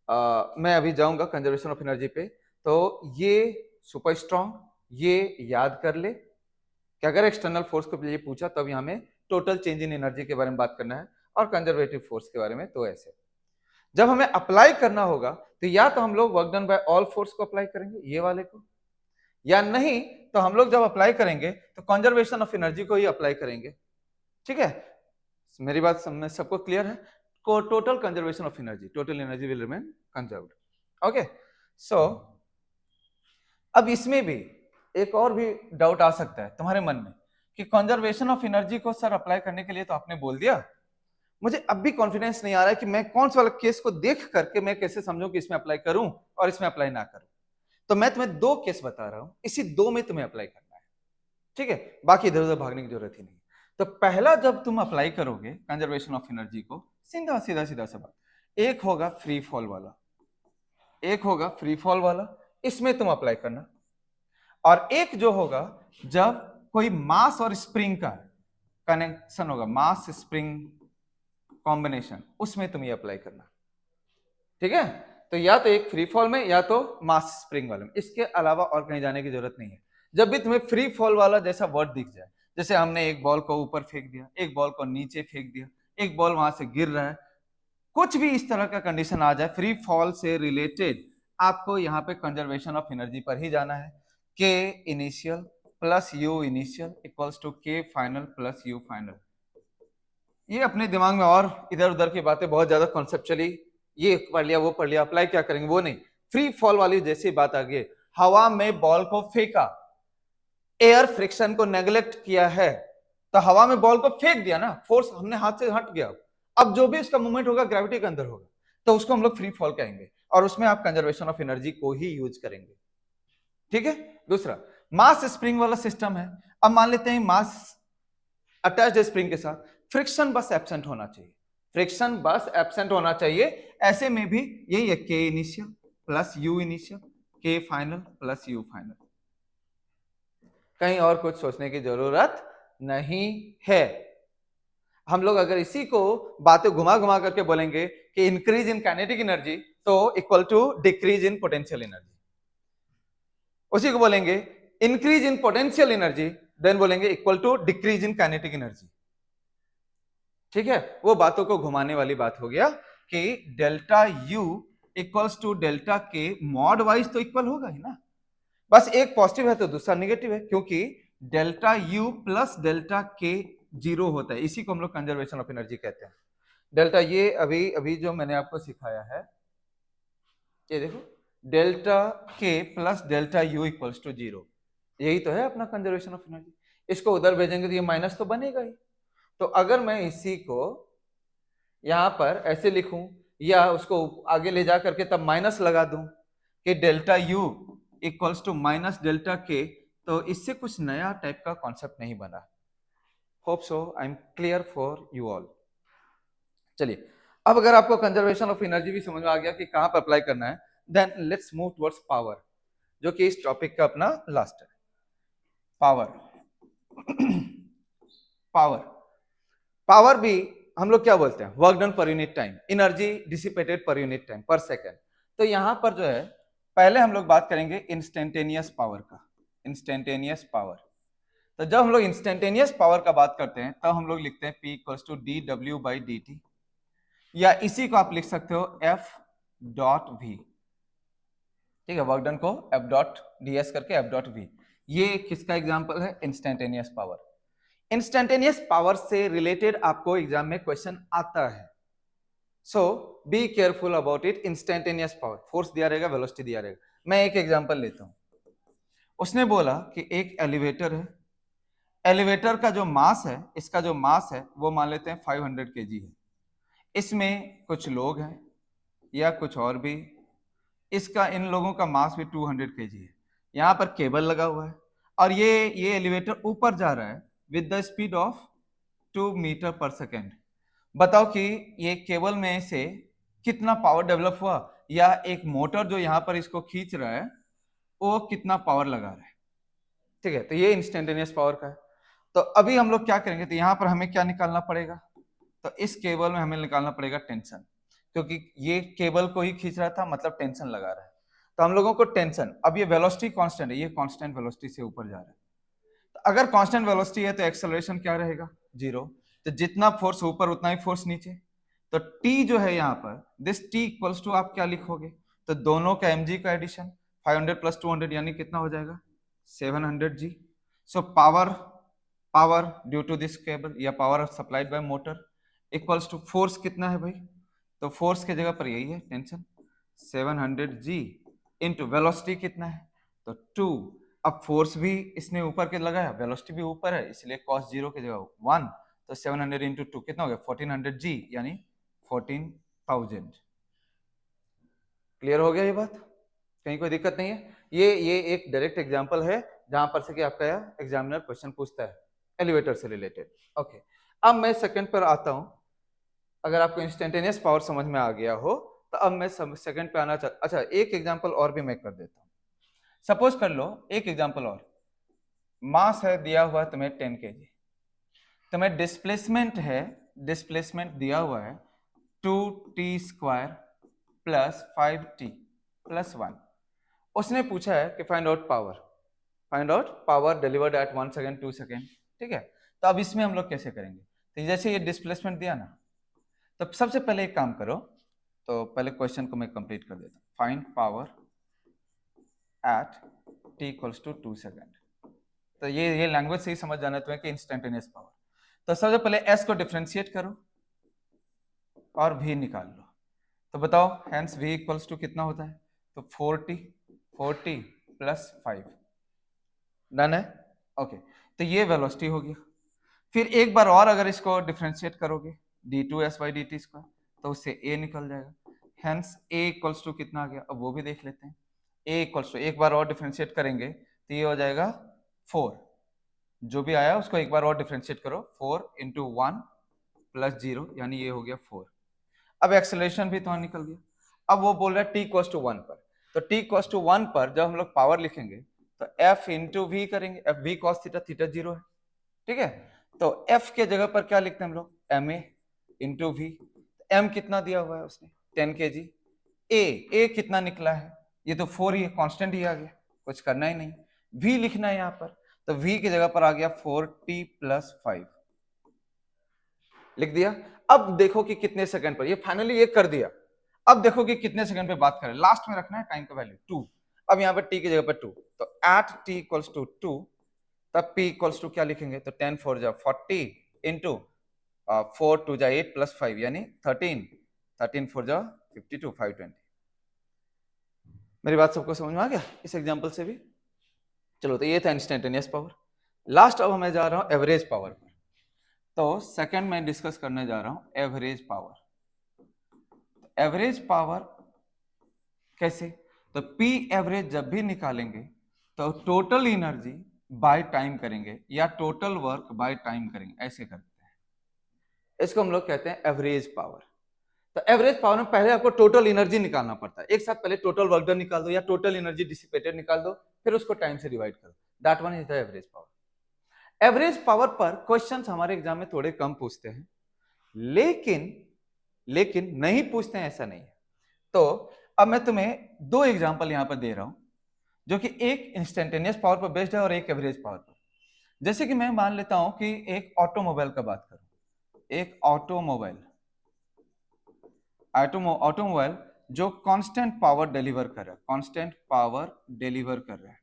मैं अभी जाऊंगा कंजर्वेशन ऑफ एनर्जी पे, तो ये सुपर स्ट्रांग, ये याद कर ले कि अगर एक्सटर्नल फोर्स को ये पूछा तब यहाँ में टोटल चेंज इन एनर्जी के बारे में बात करना है, और कंजर्वेटिव फोर्स के बारे में तो ऐसे। जब हमें अप्लाई करना होगा तो या तो हम लोग work done by all force को अप्लाई करेंगे, ये वाले को, या नहीं तो हम लोग जब अप्लाई करेंगे तो कंजर्वेशन ऑफ एनर्जी को ही अप्लाई करेंगे। ठीक है, मेरी बात सबको क्लियर है? Total conservation of energy, total energy will remain conserved. Okay, so अब इसमें भी एक और भी डाउट आ सकता है तुम्हारे मन में कि कंजर्वेशन ऑफ एनर्जी को सर अप्लाई करने के लिए तो आपने बोल दिया, मुझे अब भी कॉन्फिडेंस नहीं आ रहा है कि मैं कौन सा वाला केस को देख करके मैं कैसे समझूं कि इसमें अप्लाई करूं और इसमें अप्लाई ना करूं। तो मैं तुम्हें दो केस बता रहा हूं, इसी दो में तुम्हें अप्लाई करना है। ठीक है, बाकी इधर उधर भागने की जरूरत ही नहीं। तो पहला जब तुम अप्लाई करोगे कंजर्वेशन ऑफ एनर्जी को, सीधा सीधा सीधा सा बात, एक होगा फ्री फॉल वाला, एक होगा फ्री फॉल वाला, इसमें तुम अप्लाई करना, और एक जो होगा जब कोई मास और स्प्रिंग का कनेक्शन होगा, मास स्प्रिंग कॉम्बिनेशन, उसमें तुम ये अप्लाई करना। ठीक है, तो या तो एक फ्री फॉल में या तो मास स्प्रिंग वाले में, इसके अलावा और कहीं जाने की जरूरत नहीं है। जब भी तुम्हें फ्री फॉल वाला जैसा वर्ड दिख जाए, जैसे हमने एक बॉल को ऊपर फेंक दिया, एक बॉल को नीचे फेंक दिया, एक बॉल वहां से गिर रहा है, कुछ भी इस तरह का कंडीशन आ जाए फ्री फॉल से रिलेटेड, आपको यहाँ पे कंजर्वेशन ऑफ एनर्जी पर ही जाना है। K initial plus U initial equals to K final plus U final. ये अपने दिमाग में और इधर उधर की बातें बहुत ज्यादा कॉन्सेप्चुअली ये पढ़ लिया वो पढ़ लिया अप्लाई क्या करेंगे वो नहीं, फ्री फॉल वाली जैसी बात आ गई, हवा में बॉल को फेंका, एयर फ्रिक्शन को नेग्लेक्ट किया है, तो हवा में बॉल को फेंक दिया ना, फोर्स हमने हाथ से हट गया, अब जो भी इसका मूवमेंट होगा ग्रेविटी के अंदर होगा, तो उसको हम लोग फ्री फॉल कहेंगे, और उसमें आप कंजर्वेशन ऑफ एनर्जी को ही यूज करेंगे। ठीक है, दूसरा मास स्प्रिंग वाला सिस्टम है। अब मान लेते हैं मास अटैच्ड स्प्रिंग के साथ फ्रिक्शन बस एब्सेंट होना चाहिए, फ्रिक्शन बस एब्सेंट होना चाहिए, ऐसे में भी यही है K initial plus U initial के फाइनल प्लस यू फाइनल, कहीं और कुछ सोचने की जरूरत नहीं है। हम लोग अगर इसी को बातें घुमा घुमा करके बोलेंगे कि इंक्रीज इन काइनेटिक एनर्जी तो equal to decrease in potential energy, उसी को बोलेंगे increase in potential energy then बोलेंगे equal to decrease in kinetic energy. ठीक है, वो बातों को घुमाने वाली बात हो गया कि delta U equals to delta K mod wise तो इक्वल होगा ही ना, बस एक पॉजिटिव है तो दूसरा नेगेटिव है, क्योंकि डेल्टा यू प्लस डेल्टा के जीरो होता है, इसी को हम लोग कंजर्वेशन ऑफ एनर्जी कहते हैं। डेल्टा ये अभी अभी जो मैंने आपको सिखाया है, ये देखो delta K plus delta U equals to zero, यही तो है अपना कंजर्वेशन ऑफ एनर्जी। इसको उधर भेजेंगे तो ये माइनस तो बनेगा ही, तो अगर मैं इसी को यहां पर ऐसे लिखूं या उसको आगे ले जा करके तब माइनस लगा दूं कि delta U equals to minus delta K, तो इससे कुछ नया टाइप का कॉन्सेप्ट नहीं बना। Hope so I am clear for you all. चलिए, अब अगर आपको कंजर्वेशन ऑफ एनर्जी भी समझ में आ गया कि कहां पर अप्लाई करना है, then let's move towards power, जो कि इस टॉपिक का अपना लास्ट है। पावर पावर पावर भी हम लोग क्या बोलते हैं, work done per unit time, energy dissipated per unit time पर सेकेंड। तो यहां पर जो है पहले हम लोग बात करेंगे इंस्टेंटेनियस पावर का, इंस्टेंटेनियस पावर। तो जब हम लोग इंस्टेंटेनियस पावर का बात करते हैं तब हम लोग लिखते हैं P इक्वल्स टू डी डब्ल्यू बाई डी टी, या इसी को आप लिख सकते हो F डॉट वी। ठीक है, वर्क डन को F डॉट डी एस करके F डॉट वी, ये किसका एग्जाम्पल है, इंस्टेंटेनियस पावर। इंस्टेंटेनियस पावर से रिलेटेड आपको एग्जाम में क्वेश्चन आता है, so be careful about it. Instantaneous power, force दिया रहेगा, वेलोसिटी दिया रहेगा। मैं एक एग्जांपल लेता हूं, उसने बोला कि एक एलिवेटर है, एलिवेटर का जो मास है, इसका जो मास है वो मान लेते हैं 500 केजी है, इसमें कुछ लोग हैं या कुछ और भी, इसका इन लोगों का मास भी 200 केजी है, यहाँ पर केबल लगा हुआ है और ये एलिवेटर ऊपर जा रहा है with the speed of 2 metre पर सेकेंड। बताओ कि ये केबल में से कितना पावर डेवलप हुआ, या एक मोटर जो यहाँ पर इसको खींच रहा है वो कितना पावर लगा रहा है। ठीक है, तो ये इंस्टेंटेनियस पावर का है। तो अभी हम लोग क्या करेंगे, तो यहाँ पर हमें क्या निकालना पड़ेगा, तो इस केबल में हमें निकालना पड़ेगा टेंशन, क्योंकि ये केबल को ही खींच रहा था मतलब टेंशन लगा रहा है। तो हम लोगों को टेंशन, अब ये वेलोसिटी कांस्टेंट है, ये कांस्टेंट वेलोसिटी से ऊपर जा रहा है, तो अगर कांस्टेंट वेलोसिटी है तो एक्सेलरेशन क्या रहेगा, 0। तो जितना फोर्स ऊपर उतना ही फोर्स नीचे। तो t जो है यहाँ पर, दिस t इक्वल्स टू आप क्या लिखोगे, तो दोनों का mg का एडिशन 500 प्लस 200 यानी कितना हो जाएगा 700 g। So power due to this cable या power supplied by motor equals to force कितना है भाई, तो फोर्स की जगह पर यही है टेंशन 700 g इंटू वेलोसिटी कितना है तो 2। अब फोर्स भी इसने ऊपर के लगाया, वेलोसिटी भी ऊपर है, इसलिए cos 0 की जगह 1, तो 700 इंटू 2 कितना हो गया 1400 g यानी 14,000। क्लियर हो गया ये बात, कहीं कोई दिक्कत नहीं है। ये एक डायरेक्ट एग्जांपल है जहां पर से कि आपका एग्जामिनर क्वेश्चन पूछता है एलिवेटर से रिलेटेड। ओके, अब मैं सेकंड पर आता हूं। अगर आपको इंस्टेंटेनियस पावर समझ में आ गया हो तो अब मैं सेकंड पे आना चाहता। अच्छा, एक एग्जांपल और भी मैं कर देता हूं। सपोज कर लो एक एग्जांपल और, मास है दिया हुआ तुम्हें 10 kg, तुम्हें डिस्प्लेसमेंट दिया हुआ है 2t² प्लस 5t प्लस 1। उसने पूछा है कि find out power delivered eight 1 second 2 second, ठीक है। तो अब इसमें हम लोग कैसे करेंगे, तो जैसे ये डिस्प्लेसमेंट दिया ना, तो सबसे पहले एक काम करो, तो पहले क्वेश्चन को मैं कंप्लीट कर देता हूँ। Find power at t equals to 2 second. तो ये लैंग्वेज से ही समझ जाना तुम्हें कि इंस्टेंटेनियस पावर। तो सबसे पहले s को डिफरेंशिएट करो और v निकाल लो। तो बताओ हेंस v इक्वल्स टू कितना होता है, तो 40 प्लस 5। डन है, ओके। तो ये वेलोसिटी हो गया। फिर एक बार और अगर इसको डिफरेंशिएट करोगे d2s/dt², तो उससे a निकल जाएगा। हेंस a इक्वल्स टू कितना आ गया, अब वो भी देख लेते हैं। a इक्वल्स टू एक बार और डिफरेंशिएट करेंगे तो ये हो जाएगा 4। जो भी आया उसको एक बार और डिफरेंशिएट करो, 4 इंटू 1 प्लस 0 यानी ये हो गया 4। अब एक्सेलरेशन भी तो निकल गया। अब वो बोल रहा है t इक्वल्स टू 1 पर, तो t इक्वल्स टू 1 पर जब हम लोग पावर लिखेंगे तो f इंटू वी करेंगे, f v cos theta, theta 0 है, ठीक है। तो f के जगह पर क्या लिखते हैं हम लोग, ma इंटू वी। m कितना दिया हुआ है उसने 10 kg, a कितना निकला है, ये तो 4 ही कांस्टेंट ही आ गया, कुछ करना ही नहीं। v लिखना है यहाँ पर, तो v की जगह पर आ गया 4t प्लस 5, लिख दिया। अब देखो कि कितने सेकंड पर, ये फाइनली ये कर दिया। अब देखो कि कितने सेकंड पे बात करें, लास्ट में रखना है टाइम का वैल्यू 2। अब यहाँ पर t की जगह पर 2, तो एट t इक्वल्स टू 2, तब p इक्वल्स टू क्या लिखेंगे, तो 10 4 जा 40 इंटू 4 2 जा 8 प्लस 5 यानी 13, 13 4 जा 52, 520। मेरी बात सबको समझ में आ गया इस एग्जांपल से भी। चलो, तो ये था इंस्टेंटेनियस पावर। लास्ट अब मैं जा रहा हूं एवरेज पावर पर। तो सेकंड मैं डिस्कस करने जा रहा हूं एवरेज पावर। एवरेज पावर कैसे, तो P एवरेज जब भी निकालेंगे तो टोटल एनर्जी बाय टाइम करेंगे या टोटल वर्क बाय टाइम करेंगे, ऐसे करते हैं। इसको हम लोग कहते हैं एवरेज पावर। तो एवरेज पावर में पहले आपको टोटल एनर्जी निकालना पड़ता है, एक साथ पहले टोटल वर्क डन निकाल दो या टोटल एनर्जी डिसिपेटेड निकाल दो, फिर उसको टाइम से डिवाइड करो, that one is the average power. Average power पर क्वेश्चंस हमारे एग्जाम में थोड़े कम पूछते हैं, लेकिन नहीं पूछते हैं ऐसा नहीं है। तो अब मैं तुम्हें दो एग्जांपल यहां पर दे रहा हूं, जो कि एक इंस्टेंटेनियस पावर पर बेस्ड है और एक एवरेज पावर पर। जैसे कि मैं मान लेता हूं कि एक ऑटोमोबाइल का बात करूं, एक ऑटोमोबाइल जो कांस्टेंट पावर डिलीवर कर रहा है,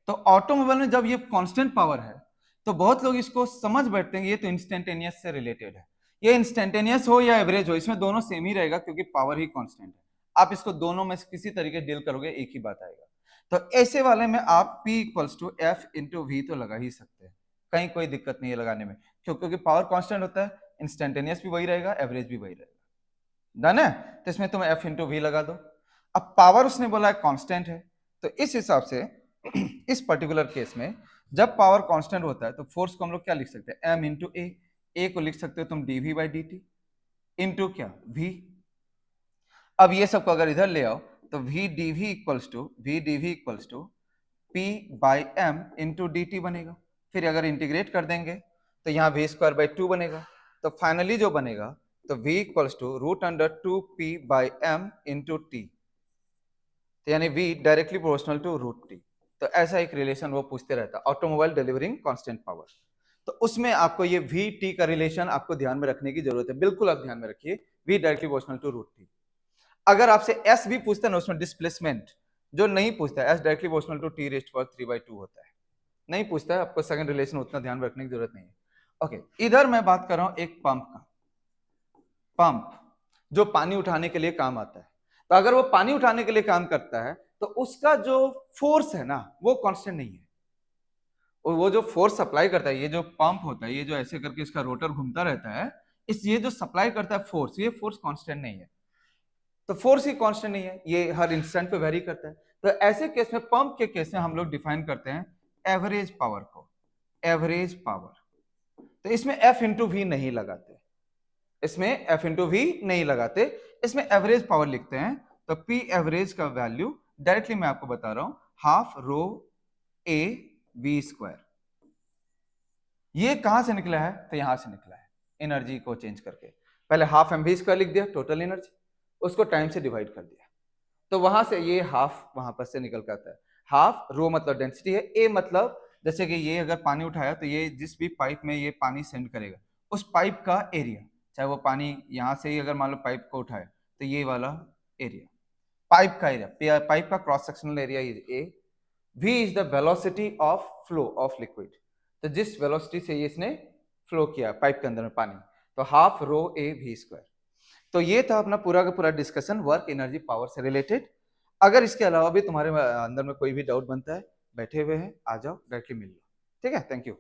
तो ऑटोमोबाइल में जब ये कांस्टेंट पावर है तो बहुत लोग इसको समझ बैठते हैं ये तो इंस्टेंटेनियस से रिलेटेड है। ये इंस्टेंटेनियस हो या एवरेज हो, इसमें दोनों सेम ही रहेगा क्योंकि पावर ही कांस्टेंट है। आप इसको दोनों में से किसी तरीके डील करोगे एक ही बात आएगा। तो ऐसे वाले में आप P equals to F into V तो लगा ही सकते हैं, कहीं कोई दिक्कत नहीं है लगाने में, क्योंकि पावर कांस्टेंट होता है, इंस्टेंटेनियस भी वही रहेगा, एवरेज भी वही रहेगा। डन है, तो इसमें तुम एफ इंटू वी लगा दो। अब पावर उसने बोला है कांस्टेंट है, तो इस हिसाब से इस पर्टिकुलर केस में जब पावर कांस्टेंट होता है तो फोर्स को हम लोग क्या लिख सकते हैं, m इंटू ए को लिख सकते हो तुम dv बाई dt इंटू क्या v। अब ये सबको अगर इधर ले आओ तो v dv equals to p by m into dt बनेगा। फिर अगर इंटीग्रेट कर देंगे तो यहाँ v स्क्वायर बाई 2 बनेगा। तो फाइनली जो बनेगा तो v equals to root under 2p by m into T. तो यानी V directly proportional to root T. तो ऐसा एक रिलेशन वो पूछते रहता है, ऑटोमोबाइल डिलीवरिंग कांस्टेंट पावर। तो उसमें आपको ये V T का रिलेशन आपको ध्यान में रखने की जरूरत है, बिल्कुल आप ध्यान में रखिए, V directly proportional to root T. अगर आपसे S भी पूछता है ना उसमें डिस्प्लेसमेंट, जो नहीं पूछता है, S directly proportional to T raised power 3/2 होता है, नहीं पूछता है, आपको सेकंड रिलेशन उतना ध्यान रखने की जरूरत नहीं है। ओके, इधर मैं बात कर रहा हूं एक पंप का, पंप जो पानी उठाने के लिए काम आता है। तो अगर वो पानी उठाने के लिए काम करता है तो उसका जो फोर्स है ना वो कांस्टेंट नहीं है, और वो जो फोर्स सप्लाई करता है, ये जो पंप होता है, ये जो ऐसे करके इसका रोटर घूमता रहता है, इस ये जो सप्लाई करता है फोर्स, ये फोर्स कांस्टेंट नहीं है। तो फोर्स ही कांस्टेंट नहीं है, ये हर इंस्टेंट पे वेरी करता है। तो ऐसे केस में, पंप के केस में हम लोग डिफाइन करते हैं एवरेज पावर को, एवरेज पावर। तो इसमें F इंटू वी नहीं लगाते, इसमें F इंटू वी नहीं लगाते, इसमें एवरेज पावर लिखते हैं। तो P एवरेज का वैल्यू डायरेक्टली मैं आपको बता रहा हूं, half rho A V square. ये कहां से निकला है? तो यहां से निकला है, एनर्जी को चेंज करके। पहले हाफ एम वी स्क्वायर लिख दिया टोटल एनर्जी, उसको टाइम से डिवाइड कर दिया, तो वहां से ये हाफ वहां पर से निकल के आता है। हाफ रो मतलब डेंसिटी है, ए मतलब जैसे कि ये अगर पानी उठाया तो ये जिस भी पाइप में ये पानी सेंड करेगा उस पाइप का एरिया, चाहे वो पानी यहाँ से ही अगर मान लो पाइप को उठाए तो ये वाला एरिया पाइप का एरिया, पाइप का cross sectional area is a. v is the velocity of flow of liquid, तो जिस वेलोसिटी से ये इसने फ्लो किया पाइप के अंदर में पानी, तो half rho A V square. तो ये था अपना पूरा का पूरा डिस्कशन वर्क एनर्जी पावर से रिलेटेड। अगर इसके अलावा भी तुम्हारे अंदर में कोई भी डाउट बनता है, बैठे हुए हैं, आ जाओ, डायरेक्टली मिल लो। ठीक है, थैंक यू।